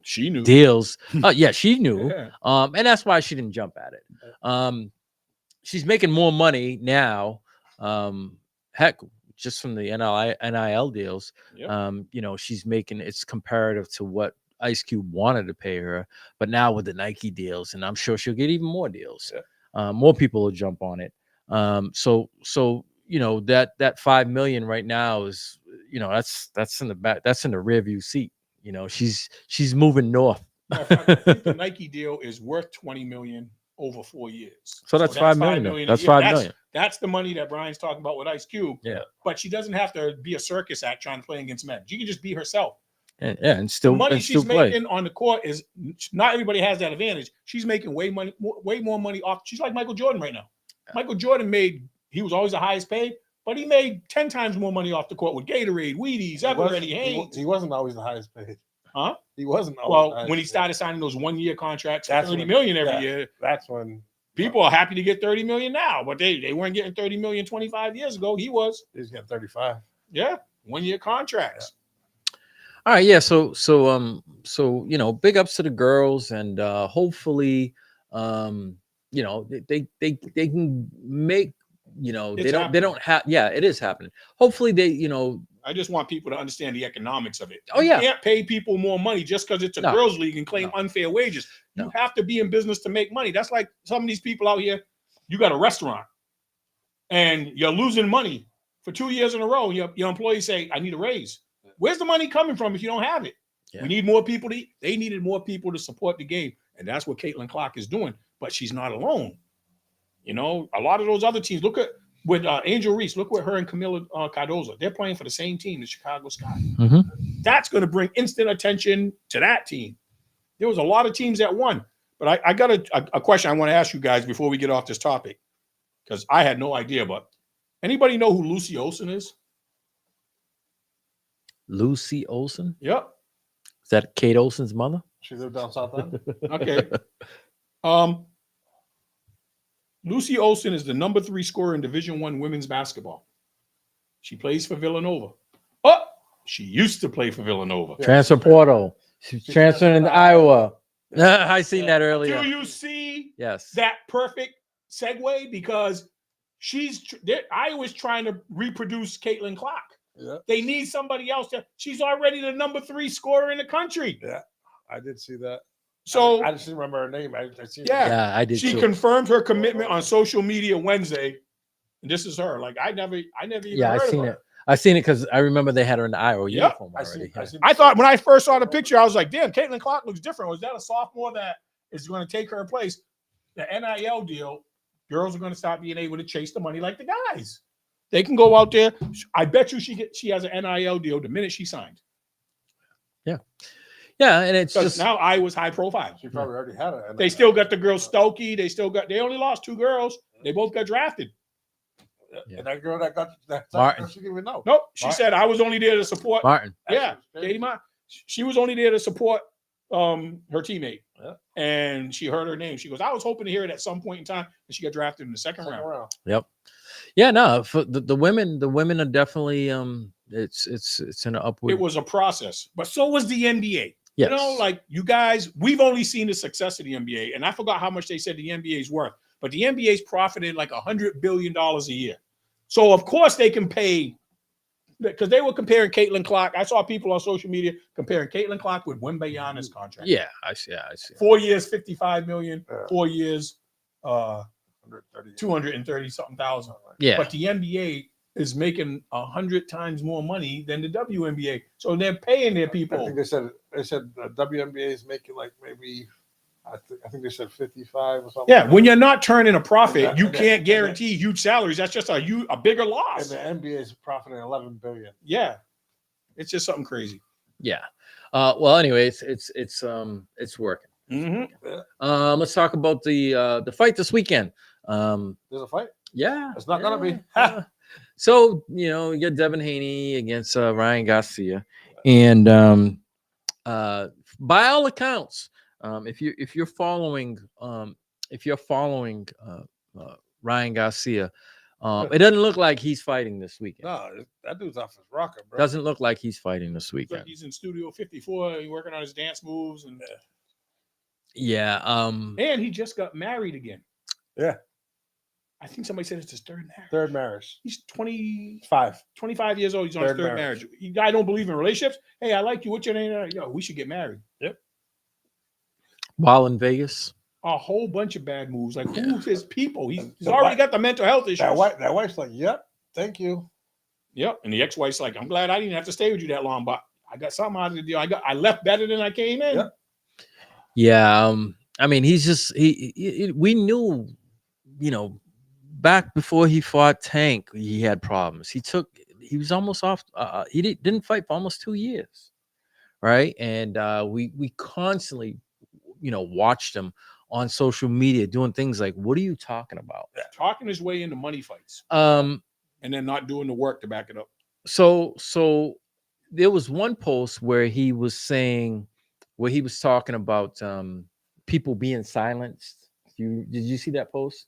she knew deals. Yeah, she knew. Yeah. And that's why she didn't jump at it. She's making more money now. Heck, just from the NIL deals. Yep. She's making, it's comparative to what Ice Cube wanted to pay her, but now with the Nike deals, and I'm sure she'll get even more deals. Yeah. More people will jump on it. So that $5 million right now is, that's in the back, that's in the rear view seat. She's moving north. I think the Nike deal is worth $20 million over 4 years. So that's $5 million. That's $5 million. That's the money that Brian's talking about with Ice Cube. Yeah. But she doesn't have to be a circus act trying to play against men. She can just be herself. And still, the money and she's still play. making on the court is not everybody has that advantage. She's making way more money off. She's like Michael Jordan right now. Yeah. Michael Jordan he was always the highest paid, but he made 10 times more money off the court with Gatorade, Wheaties, Eddie Haynes. He wasn't always the highest paid. Huh? He wasn't always when he started signing those 1 year contracts for $30 million every year. That's when people are happy to get $30 million now, but they weren't getting $30 million 25 years ago. He was. He's getting 35. Yeah, 1 year contracts. Yeah. All right, yeah. So big ups to the girls, and hopefully, they can make, they don't have. Yeah, it is happening. Hopefully, I just want people to understand the economics of it. Oh, yeah. You can't pay people more money just because it's a girls' league and claim unfair wages. You have to be in business to make money. That's like some of these people out here. You got a restaurant and you're losing money for 2 years in a row. Your employees say, I need a raise. Where's the money coming from if you don't have it? Yeah. We need more people to eat. They needed more people to support the game. And that's what Caitlin Clark is doing. But she's not alone. A lot of those other teams, look at with Angel Reese, look what her and Camila Cardozo, they're playing for the same team, the Chicago Sky. Mm-hmm. That's going to bring instant attention to that team. There was a lot of teams that won. But I got a question I want to ask you guys before we get off this topic, because I had no idea. But anybody know who Lucy Olsen is? Lucy Olsen? Yep. Is that Kate Olsen's mother? She lived down South End. Okay. Lucy Olsen is the number 3 scorer in Division I women's basketball. She plays for Villanova. Oh, she used to play for Villanova. Yeah. Transfer portal. She's transferring into Iowa. I seen that earlier. Do you see yes that perfect segue? Because Iowa's trying to reproduce Caitlin Clark. Yeah. They need somebody else. She's already the number 3 scorer in the country. Yeah, I did see that. So I just didn't remember her name. I seen yeah, I did. She too. Confirmed her commitment on social media Wednesday, and this is her. Like I never even heard I seen of her. it. I seen it because I remember they had her in the Iowa uniform already. I thought when I first saw the picture, I was like, "Damn, Caitlin Clark looks different." Was that a sophomore that is going to take her place? The NIL deal, girls are going to start being able to chase the money like the guys. They can go out there. I bet you she has an NIL deal the minute she signed. Yeah. Yeah, and it's just now Iowa's high profile. She probably already had it. They still got the girl Stokey. They only lost 2 girls. They both got drafted. Yeah. And that girl that got that Martin. She didn't even know. Nope. She said I was only there to support Martin. Yeah, Katie Martin. She was only there to support her teammate. Yeah. And she heard her name. She goes, I was hoping to hear it at some point in time, and she got drafted in the second round. Yep. Yeah, no, for the women are definitely it's an upward. It was a process, but so was the NBA. Yes. Like you guys, we've only seen the success of the NBA, and I forgot how much they said the NBA is worth. but the NBA's profited like $100 billion a year. So of course they can pay, because they were comparing Caitlin Clark. I saw people on social media comparing Caitlin Clark with Wembanyama's contract. Yeah, I see. 4 years, $55 million. Yeah. 4 years, 130. 230 something thousand. Yeah. But the NBA is making 100 times more money than the WNBA, so they're paying their I people. think they said the WNBA is making like maybe I think they said 55 or something. Yeah, when you're not turning a profit, And you that- can't and guarantee huge salaries. That's just a bigger and loss. the NBA is profiting 11 billion. Yeah, it's just something crazy. Yeah. Well, anyway, it's working. Mm-hmm. Let's talk about the fight this weekend. There's a fight. Yeah, It's not gonna be. So you get Devin Haney against Ryan Garcia, and by all accounts, if you're following Ryan Garcia, it doesn't look like he's fighting this weekend. No, that dude's off his rocker, bro. Doesn't look like he's fighting this It's like weekend. he's in Studio 54, he's working on his dance moves, and Yeah. he just got married again. Yeah. I think somebody said it's his third marriage. Third marriage. He's 25 5. years old. He's on his third marriage. Guy don't believe in relationships. Hey, I like you. What's your name? Yo, we should get married. While in Vegas. A whole bunch of bad moves. Like, who's his people? He's The already wife- got the mental health issues. That wife's like, yep, thank you. Yep. And the ex-wife's like, I'm glad I didn't have to stay with you that long, but I got something out of the deal. I left better than I came in. Yep. Yeah. I mean, he's just we knew, back before he fought Tank, he had problems. He was almost off. He didn't fight for almost 2 years, right? And we constantly, watched him on social media doing things like, "What are you talking about?" Talking his way into money fights Um. and then not doing the work to back it up. So there was one post where he was talking about people being silenced. Did you see that post?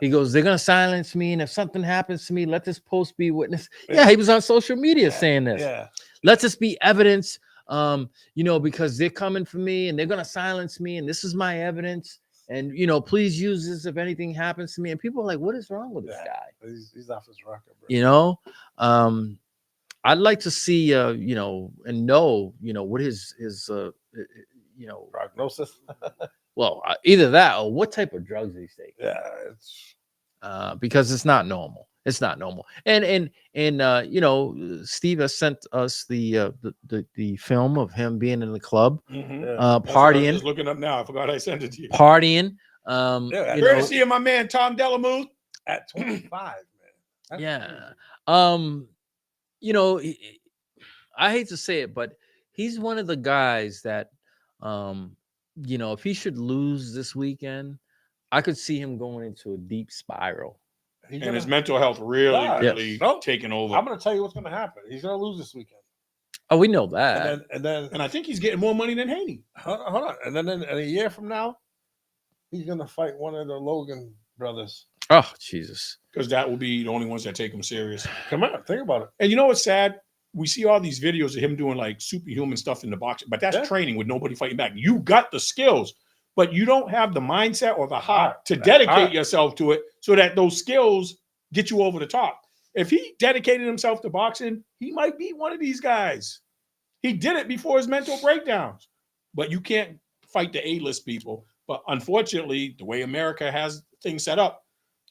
He goes, "They're gonna silence me, and if something happens to me, let this post be witness." Yeah, he was on social media saying this. Yeah. Let this be evidence, because they're coming for me and they're gonna silence me, and this is my evidence. And please use this if anything happens to me. And people are like, "What is wrong with this guy?" He's off his rocker, bro. I'd like to see, and know, what his Prognosis. well, either that or what type of drugs he's taking. Yeah, it's Because it's not normal. It's not normal. And Steve has sent us the film of him being in the club, Mm-hmm. yeah. I'm partying, just looking up now. I forgot I sent it to you. partying. Yeah, Courtesy of my man Tom Delamuth. at 25, man. That's Yeah. crazy. I hate to say it, but he's one of the guys that, if he should lose this weekend, I could see him going into a deep spiral. He's And his gonna- mental health really, Yeah. really Yes. Nope. taking over. I'm going to tell you what's going to happen. He's going to lose this weekend, Oh, we know that. and then And I think he's getting more money than Haney. hold on, and then in a year from now, he's going to fight one of the Logan brothers. Oh, Jesus. Because that will be the only ones that take him serious. Come on, think about it. And you know what's sad? We see all these videos of him doing like superhuman stuff in the boxing, but that's Yeah. training with nobody fighting back. You got the skills, but you don't have the mindset or the heart to That dedicate heart. yourself to it so that those skills get you over the top. If he dedicated himself to boxing, he might be one of these guys. He did it before his mental breakdowns, but you can't fight the A-list people. But unfortunately, the way America has things set up,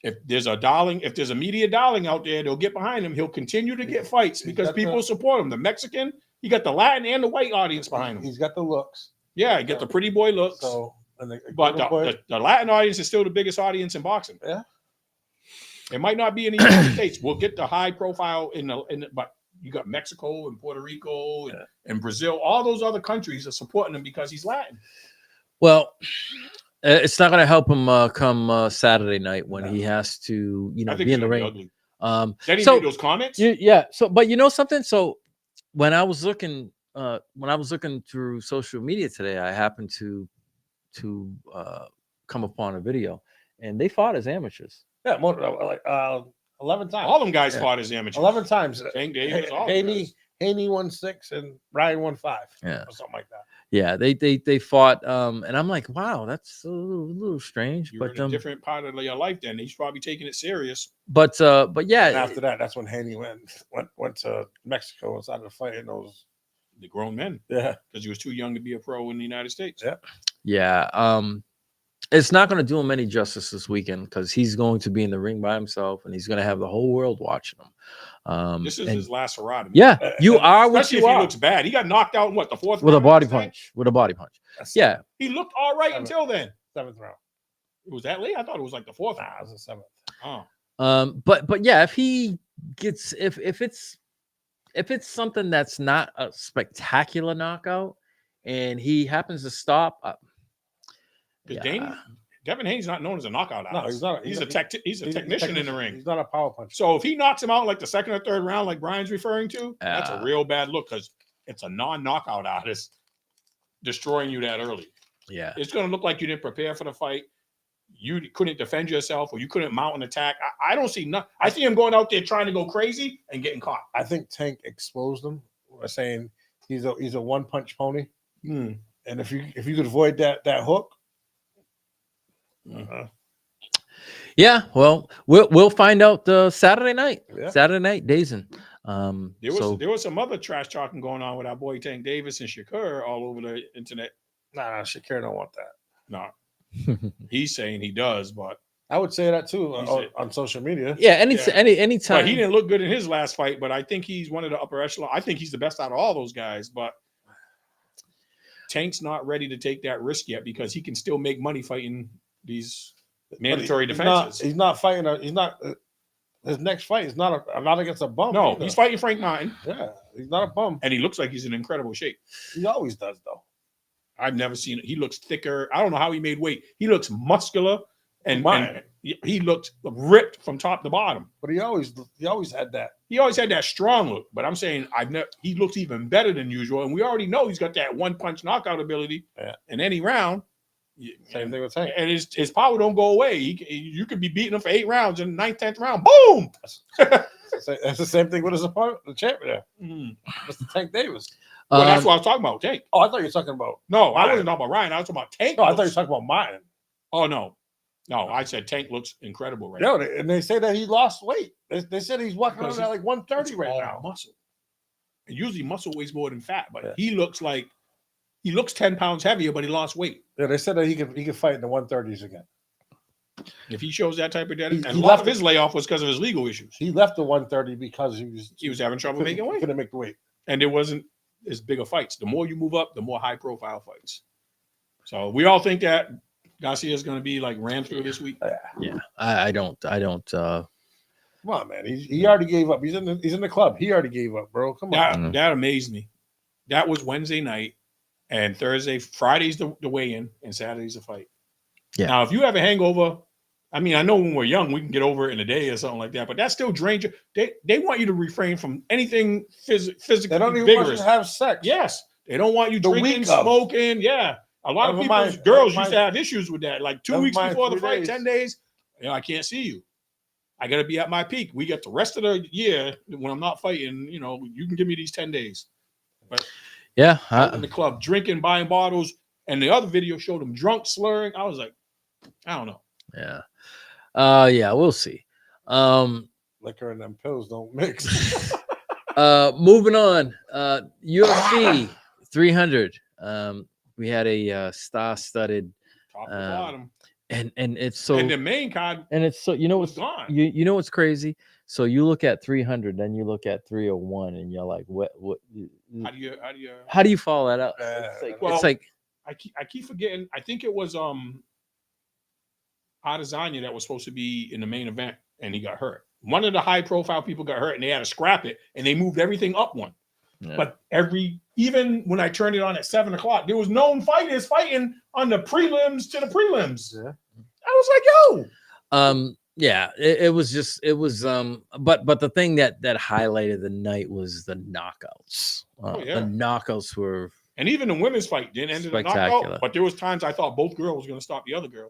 if there's a media darling out there, they'll get behind him. He'll continue to get fights He's because got people the- support him. The Mexican, he got the Latin and the white audience behind him. He's got the looks. Yeah, he got the pretty boy looks. So, and But the Latin audience is still the biggest audience in boxing. Yeah. It might not be in the United States. We'll get the high profile but you got Mexico and Puerto Rico and Brazil. All those other countries are supporting him because he's Latin. Well, it's not going to help him come Saturday night when he has to, I think be it's in the gonna be ring. ugly. Then he So- made those comments. Yeah. So, but you know something? So when I was looking through social media today, I happened to come upon a video, and they fought as amateurs. Yeah, more, like 11 times. All them guys Yeah. fought as amateurs. 11 times. Tank Davis, all them guys. Haney won 6 and Ryan won 5. Yeah. Or something like that. Yeah, they fought, and I'm like, wow, that's a little strange. You're But in a different part of your life then. He's probably taking it serious. but And yeah, after that, that's when Haney went to Mexico and started fighting those. The grown men, Yeah, because he was too young to be a pro in the United States. Yeah. yeah. It's not going to do him any justice this weekend because he's going to be in the ring by himself and he's going to have the whole world watching him. This is and his last hurrah. to me. yeah, you are what Especially you if he are looks bad. He got knocked out in what, the fourth with a round, body you say? punch. With a body punch. that's Yeah. He looked all right Seventh. until then. 7th round. It was that late? I thought it was like the fourth Nah, round. it was the 7th. Oh. But yeah, if he gets if it's something that's not a spectacular knockout and he happens to stop, Because Devin Haney's not known as a knockout No, artist. he's not. He's a technician in the ring. He's not a power puncher. So if he knocks him out like the second or third round, like Brian's referring to, that's a real bad look because it's a non-knockout artist destroying you that early. yeah. It's going to look like you didn't prepare for the fight. You couldn't defend yourself, or you couldn't mount an attack. I don't see nothing. I see him going out there trying to go crazy and getting caught. I think Tank exposed him by saying he's a one punch pony, and if you could avoid that hook. Yeah, well, we'll find out Saturday night. Yeah. Saturday night, Dazen. There was some other trash talking going on with our boy Tank Davis and Shakur all over the internet. Nah, Shakir don't want that. No, he's saying he does, but I would say that too He said- on social media. Yeah, Yeah. anytime. he didn't look good in his last fight. But I think he's one of the upper echelon. I think he's the best out of all those guys. But Tank's not ready to take that risk yet because he can still make money fighting these mandatory defenses. He's not fighting. His next fight is not against a bum. No, either. he's fighting Frank Martin, Yeah, he's not a bum. and he looks like he's in incredible shape. He always does though. I've never seen it. He looks thicker. I don't know how he made weight. He looks muscular and he looked ripped from top to bottom. But he always had that. He always had that strong look. But I'm saying he looks even better than usual. And we already know he's got that one punch knockout ability in any round. Same thing with Tank. And his power don't go away. You could be beating him for 8 rounds, and 9th, 10th round, boom. That's the same thing with his opponent, the champion there, Mr. Tank Davis. Well, that's what I was talking about, Tank. Oh, I thought you were talking about. No, I wasn't talking about Ryan. I was talking about Tank. No, I thought you were talking about Martin. Oh, no. I said Tank looks incredible right now. No, and they say that he lost weight. They said he's walking around at like 130 right all now. Muscle. And usually muscle weighs more than fat, but he looks 10 pounds heavier, but he lost weight. Yeah, they said that he could fight in the 130s again. If he shows that type of data, He and a lot left of his layoff was because of his legal issues. He left the 130 because He was having trouble making weight, couldn't make the weight. and there wasn't as bigger fights. The more you move up, the more high-profile fights. So we all think that Garcia is going to be like ran through this week. Yeah, I don't. Come on, man. He already gave up. He's in the club. He already gave up, bro. Come on. That amazed me. That was Wednesday night, and Friday's the weigh-in, and Saturday's the fight. Yeah. Now, if you have a hangover, I mean, I know when we're young, we can get over it in a day or something like that, but that still drains you. They want you to refrain from anything physically They don't even vigorous. want you to have sex. Yes. They don't want you The drinking, week of. smoking. Yeah. A lot of Never people's mind- girls never used to have issues with that. Like 2 Never weeks mind before the 3 fight, days. 10 days, I can't see you. I got to be at my peak. We got the rest of the year when I'm not fighting. You can give me these 10 days. But Yeah, out in the club, drinking, buying bottles, and the other video showed him drunk, slurring. I was like, I don't know. yeah, yeah. We'll see. Liquor and them pills don't mix. Moving on. UFC 300. We had a star-studded, Top to bottom. and it's so. And the main card And it's so was what's gone. you know what's crazy? So you look at 300, then you look at 301, and you're like, what? How do you How do you follow that up? Well, It's like I keep forgetting. I think it was Adesanya that was supposed to be in the main event, and he got hurt. One of the high-profile people got hurt, and they had to scrap it, and they moved everything up one. Yeah. But even when I turned it on at 7:00, there was known fighters fighting on the prelims to the prelims. Yeah. I was like, yo. Yeah, it was but the thing that highlighted the night was the knockouts. The knockouts were, And even the women's fight didn't end in a spectacular. knockout, but there was times I thought both girls were going to stop the other girl.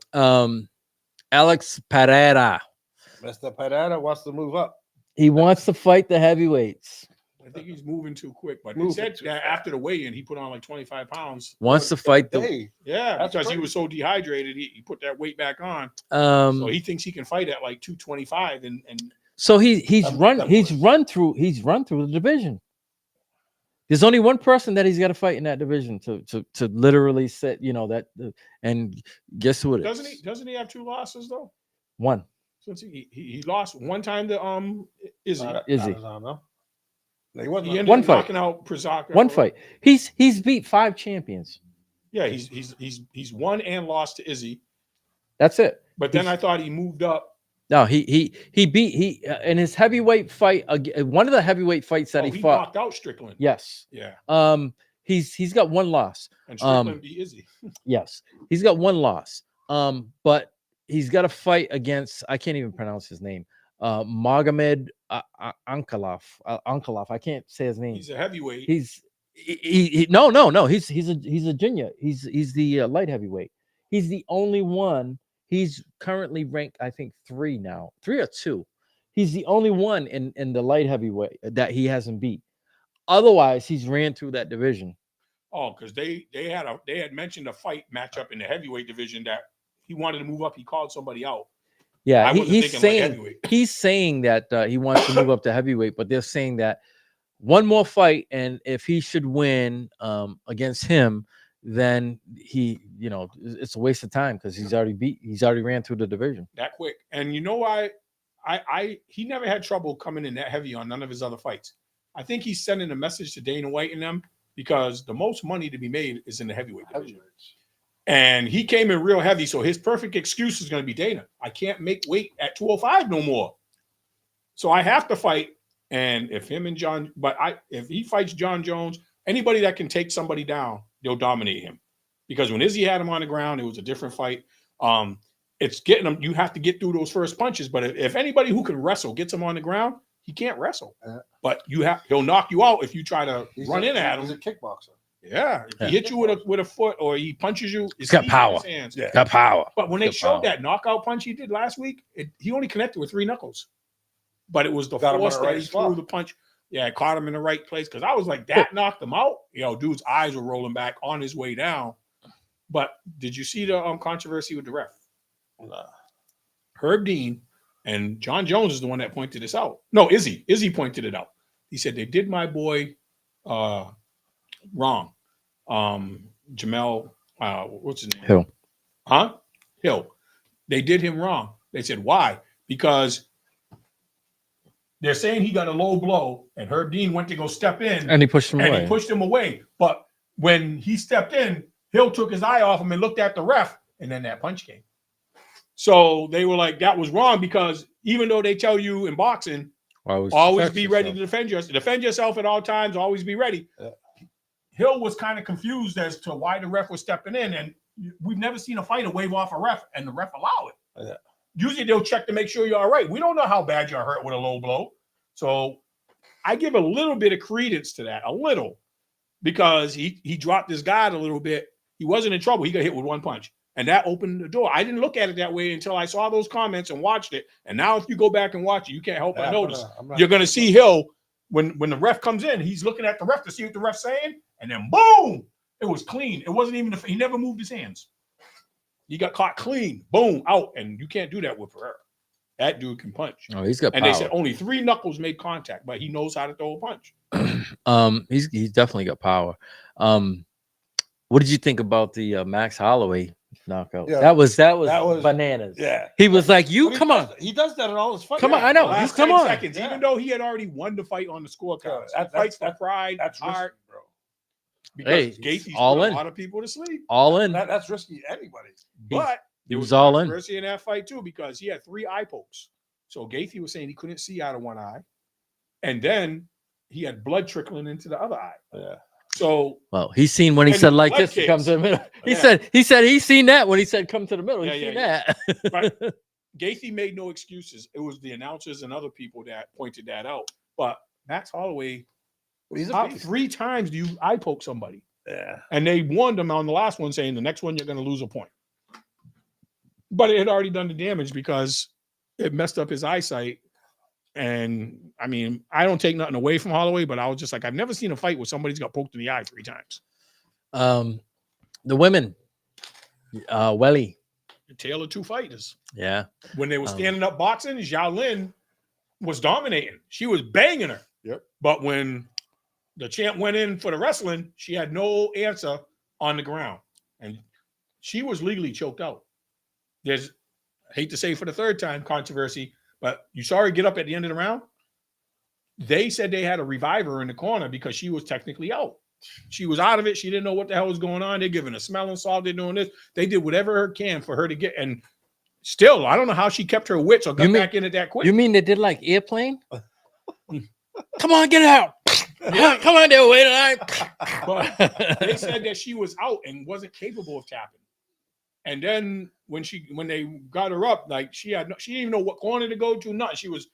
Alex Pereira. Mr. Pereira wants to move up. He wants to fight the heavyweights. I think he's moving too quick. But he Moving said too that fast. after the weigh-in, he put on like 25 pounds. Wants to fight the. Hey, Yeah, That's because he crazy. was so dehydrated, he put that weight back on. So he thinks he can fight at like 225, and So he's That- run that he's boy's- run through the division. There's only one person that he's got to fight in that division to literally set, that, and guess who it is? doesn't he have 2 losses though? One. Since he lost one time to Izzy. Izzy. No, he He wasn't. ended One up fight. knocking out Prazaka. One fight. He's beat 5 champions. Yeah, he's won and lost to Izzy. That's it. But then I thought he moved up. No, he beat in his heavyweight fight, one of the heavyweight fights that He he fought. knocked out Strickland. Yes. Yeah. He's got 1 loss. And Strickland beat Izzy. Yes, he's got 1 loss. But he's got to fight against, I can't even pronounce his name. Magomed Ankalaev. I can't say his name. He's a heavyweight. No. He's a junior. He's the light heavyweight. He's the only one. He's currently ranked, I think, 3 now, 3 or 2. He's the only one in the light heavyweight that he hasn't beat. Otherwise, he's ran through that division. Oh, because they had mentioned a fight matchup in the heavyweight division that he wanted to move up. He called somebody out. Yeah, I wasn't he's thinking light saying heavyweight. he's saying that he wants to move up to heavyweight, but they're saying that one more fight, and if he should win against him, then it's a waste of time because he's already ran through the division that quick. And you know why? He never had trouble coming in that heavy on none of his other fights. I think he's sending a message to Dana White and them because the most money to be made is in the heavyweight division. And he came in real heavy, so his perfect excuse is going to be Dana. I can't make weight at 205 no more. So I have to fight. And if he fights John Jones, anybody that can take somebody down, they'll dominate him. Because when Izzy had him on the ground, it was a different fight. It's getting him. You have to get through those first punches. But if anybody who can wrestle gets him on the ground, he can't wrestle. But he'll knock you out if you try to run in at him. He's a kickboxer. Yeah, if he hits you with a foot or he punches you, He's got power. Yeah. Got power. But when they showed that knockout punch he did last week, he only connected with 3 knuckles. But it was the force that he threw the punch. Yeah, it caught him in the right place. Because I was like, that knocked him out. Dude's eyes were rolling back on his way down. But did you see the controversy with the ref? Herb Dean and John Jones is the one that pointed this out. No, Izzy. Izzy pointed it out. He said they did my boy wrong. Jamel, what's his name? Hill. Huh? Hill. They did him wrong. They said, why? Because they're saying he got a low blow and Herb Dean went to go step in. And he pushed him away. He pushed him away. But when he stepped in, Hill took his eye off him and looked at the ref, and then that punch came. So they were like, that was wrong because even though they tell you in boxing, always be ready to defend yourself. Defend yourself at all times. Always be ready. Yeah. Hill was kind of confused as to why the ref was stepping in, and we've never seen a fighter wave off a ref and the ref allow it. Yeah. Usually they'll check to make sure you're all right. We don't know how bad you're hurt with a low blow. So I give a little bit of credence to that, a little, because he dropped his guard a little bit. He wasn't in trouble. He got hit with 1 punch. And that opened the door. I didn't look at it that way until I saw those comments and watched it. And now if you go back and watch it, you can't help but notice. You're going to see Hill, when the ref comes in, he's looking at the ref to see what the ref's saying. And then boom, it was clean. It wasn't even, he never moved his hands. He got caught clean. Boom, out. And you can't do that with Pereira. That dude can punch. Oh, he's got and power. They said only 3 knuckles made contact, but he knows how to throw a punch. He's definitely got power. What did you think about the Max Holloway knockout? Yeah, that was bananas. Yeah, he was like, "You come on." He does that in all his fights. Come on, I know. Last come 10 on. seconds, even though he had already won the fight on the scorecard. That fights for pride. That's heart, risky, bro. Because Gaethje's all put in. a lot of people to sleep. All in. That's risky. Anybody. But he was all in. Risky in that fight too because he had 3 eye pokes. So Gaethje was saying he couldn't see out of one eye, and then he had blood trickling into the other eye. Yeah. So well, he's seen when he said like this, he comes to the middle. He said he's seen that when he said come to the middle. He's seen that. But Gaethje made no excuses. It was the announcers and other people that pointed that out. But Max Holloway, he's a 3 times do you eye poke somebody? Yeah. And they warned him on the last one saying the next one you're going to lose a point. But it had already done the damage because it messed up his eyesight. And I mean, I don't take nothing away from Holloway, but I was just like, I've never seen a fight where somebody's got poked in the eye 3 times. The women, Welly. Tail of 2 fighters. Yeah. When they were standing up boxing, Zhao Lin was dominating. She was banging her. Yep. But when the champ went in for the wrestling, she had no answer on the ground. And she was legally choked out. There's, I hate to say for the 3rd time, controversy, but you saw her get up at the end of the round. They said they had to revive her in the corner because she was technically out. She was out of it. She didn't know what the hell was going on. They're giving a smelling salt. They're doing this. They did whatever they can for her to get. And still, I don't know how she kept her wits or got back in it that quick. You mean they did like airplane? Come on, get it out. Come on, there, wait tonight. But they said that she was out and wasn't capable of tapping. And then when they got her up, like she didn't even know what corner to go to. Nothing. She was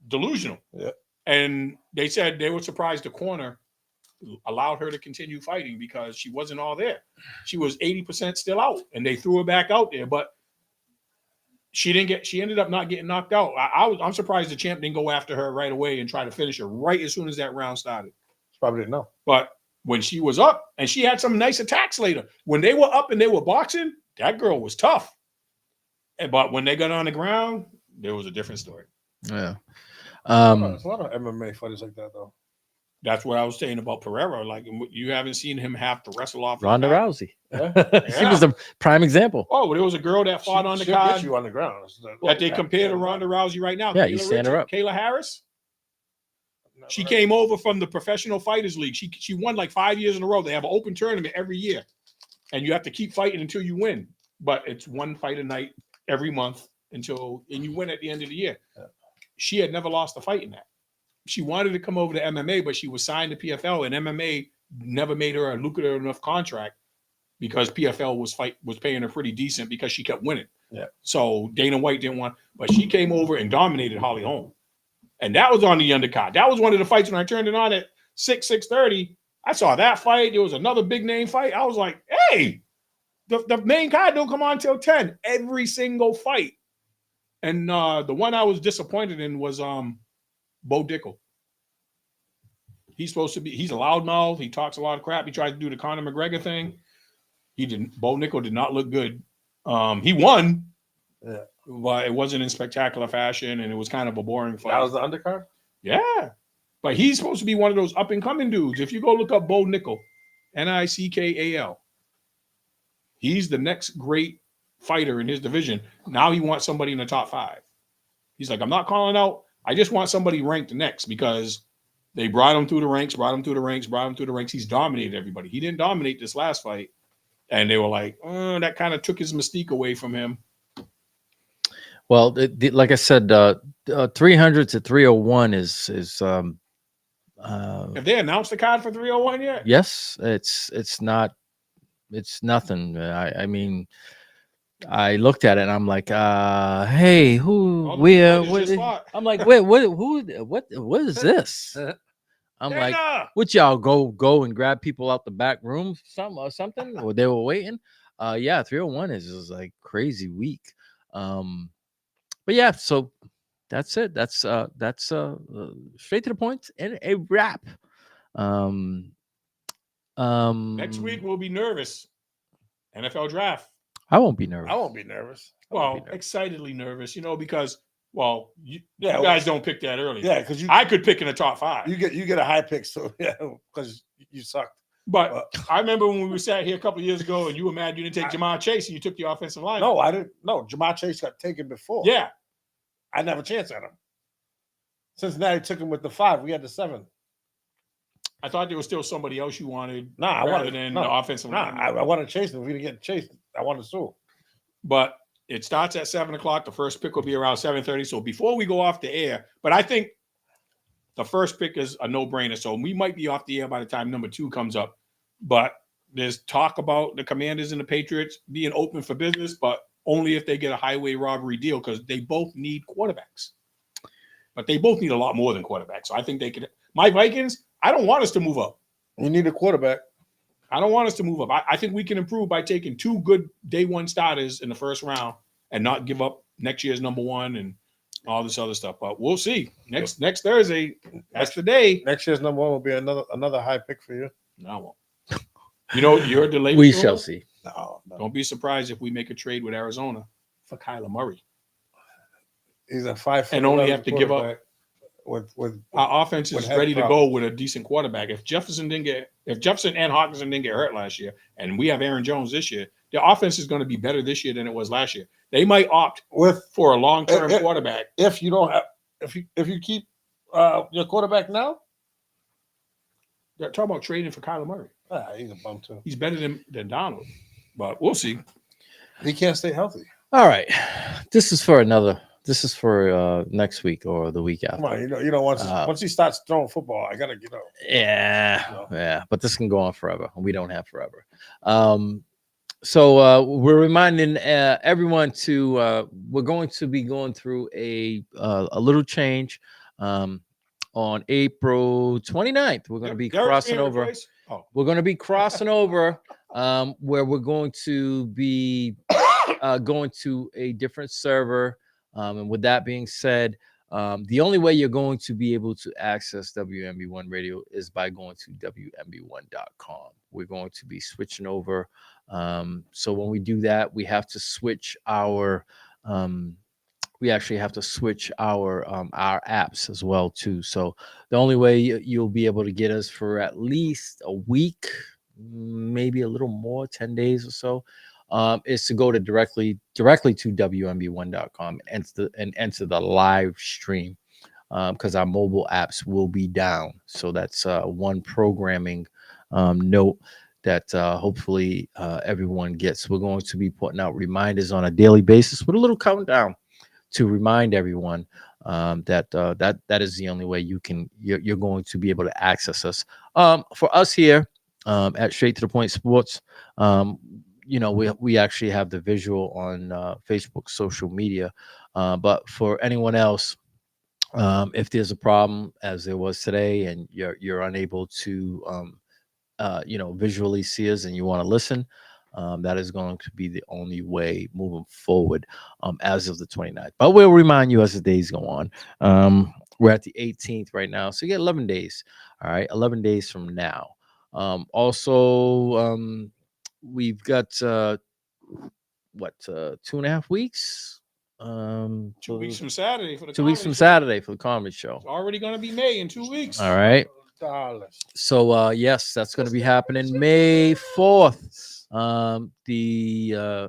delusional. Yeah. And they said they were surprised the corner allowed her to continue fighting because she wasn't all there. She was 80% still out, and they threw her back out there. But she ended up not getting knocked out. I'm surprised the champ didn't go after her right away and try to finish her right as soon as that round started. Probably didn't know. But when she was up, and she had some nice attacks later. When they were up and they were boxing, that girl was tough. But when they got on the ground, there was a different story. Yeah. There's a lot of MMA fighters like that, though. That's what I was saying about Pereira. Like, you haven't seen him have to wrestle off Ronda Rousey. Yeah. She was the prime example. Oh, well, there was a girl that fought on the she'll card get you on the ground. that they compare to Ronda Rousey right now. Yeah, you stand her up. Kayla Harris. She came over from the Professional Fighters League. She won like 5 years in a row. They have an open tournament every year, and you have to keep fighting until you win. But it's 1 fight a night every month and you win at the end of the year. Yeah. She had never lost a fight in that. She wanted to come over to MMA, but she was signed to PFL, and MMA never made her a lucrative enough contract because PFL was paying her pretty decent because she kept winning. Yeah. So Dana White didn't want, but she came over and dominated Holly Holm. And that was on the undercard. That was one of the fights when I turned it on at 6:30. I saw that fight. There was another big name fight. I was like, hey, the main card don't come on till 10 every single fight. And the one I was disappointed in was Bo Dickel. He's a loudmouth. He talks a lot of crap. He tried to do the Conor McGregor thing. Bo Nickel did not look good. He won, but it wasn't in spectacular fashion, and it was kind of a boring fight. That was the undercard? Yeah. But he's supposed to be one of those up-and-coming dudes. If you go look up Bo Nickel, Nickal, he's the next great fighter in his division. Now he wants somebody in the top 5. He's like, I'm not calling out. I just want somebody ranked next because they brought him through the ranks. He's dominated everybody. He didn't dominate this last fight. And they were like, that kind of took his mystique away from him. Well, like I said, 300 to 301 is Have they announced the card for 301 yet? yes, it's nothing. I mean, I looked at it and I'm like, hey, I'm like, wait, what is this? I'm like, what y'all go and grab people out the back room, something, or they were waiting. Yeah, 301 is like crazy weak. But yeah, so that's it. That's straight to the point and a wrap. Next week we'll be nervous. NFL draft. I won't be nervous. I won't be nervous. Excitedly nervous, because you guys don't pick that early. Yeah, because I could pick in the top 5. You get a high pick, so yeah, because you sucked. But I remember when we sat here a couple of years ago, and you were mad you didn't take Jamar Chase, and you took the offensive line. No, I didn't. No, Jamar Chase got taken before. Yeah, I never chance at him. Cincinnati took him with the 5. We had the 7. I thought there was still somebody else you wanted. I wanted the offensive line. I wanted Chase. If we didn't get Chase, I wanted Sewell. But it starts at 7:00. The first pick will be around 7:30. So before we go off the air, but I think the first pick is a no-brainer. So we might be off the air by the time number 2 comes up. But there's talk about the Commanders and the Patriots being open for business, but only if they get a highway robbery deal because they both need quarterbacks. But they both need a lot more than quarterbacks. So I think they could. My Vikings, I don't want us to move up. You need a quarterback. I don't want us to move up. I think we can improve by taking 2 good day 1 starters in the first round and not give up next year's number 1. And all this other stuff. But we'll see. Next Thursday, that's the day. Next year's number one will be another high pick for you. No, I won't. You know, you heard the latest. We rumor? shall see. No. Don't be surprised if we make a trade with Arizona for Kyler Murray. He's a 5 And only have to give up. With Our offense is head ready to problem. go with a decent quarterback. If Jefferson and Hawkinson didn't get hurt last year, and we have Aaron Jones this year, the offense is going to be better this year than it was last year. They might opt for a long-term quarterback. If you don't have, if you keep your quarterback now, They're talking about trading for Kyler Murray. He's a bum too. He's better than Donald, but we'll see. He can't stay healthy. All right. This is for next week or the week after. Come on, you know, once he starts throwing football, I gotta get out. Yeah. But this can go on forever. We don't have forever. So we're reminding everyone to we're going to be going through a little change. On April 29th, we're going to be crossing over. We're going to be crossing over where we're going to be going to a different server. And with that being said, the only way you're going to be able to access WMB1 Radio is by going to WMB1.com. We're going to be switching over. So when we do that, we have to switch our we actually have to switch our apps as well too. So the only way you'll be able to get us for at least a week, maybe a little more, 10 days or so, is to go to directly to WMB1.com and enter the live stream, because our mobile apps will be down. So that's one programming note that hopefully everyone gets. We're going to be putting out reminders on a daily basis with a little countdown to remind everyone that is the only way you're going to be able to access us. For us here at Straight to the Point Sports, we actually have the visual on Facebook, social media. But for anyone else, if there's a problem as there was today, and you're unable to visually see us and you want to listen, that is going to be the only way moving forward as of the 29th. But we'll remind you as the days go on. We're at the 18th right now, so you get 11 days. All right, 11 days from now. Also, we've got 2.5 weeks. 2 weeks from Saturday for the 2 weeks from Saturday for the comedy show. It's already going to be May in 2 weeks. All right. So yes, that's going to be happening May 4th. The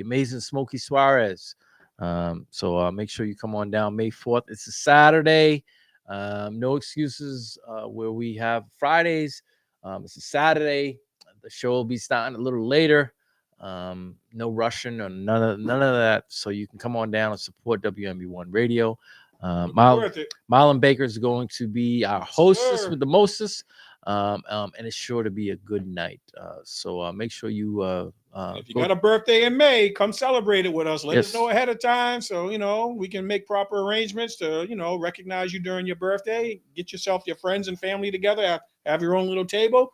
amazing Smokey Suarez. So make sure you come on down May 4th. It's a Saturday. No excuses where we have Fridays. It's a Saturday. The show will be starting a little later. No rushing or none of that. So you can come on down and support WMB1 Radio. Marlon Baker is going to be our hostess with the mostest. And it's sure to be a good night. So make sure you if you got a birthday in May, come celebrate it with us. Let us know ahead of time, so we can make proper arrangements to recognize you during your birthday. Get yourself, your friends and family together. Have your own little table.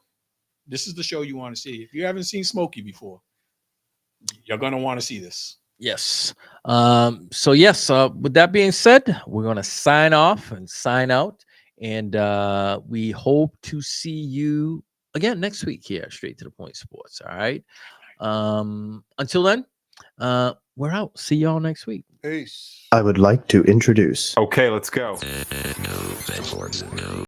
This is the show you want to see. If you haven't seen Smokey before, you're gonna want to see this. Yes. So yes. With that being said, we're gonna sign off and sign out. And we hope to see you again next week here, Straight to the Point Sports. All right. Until then, we're out. See y'all next week. Peace. I would like to introduce. Okay, let's go.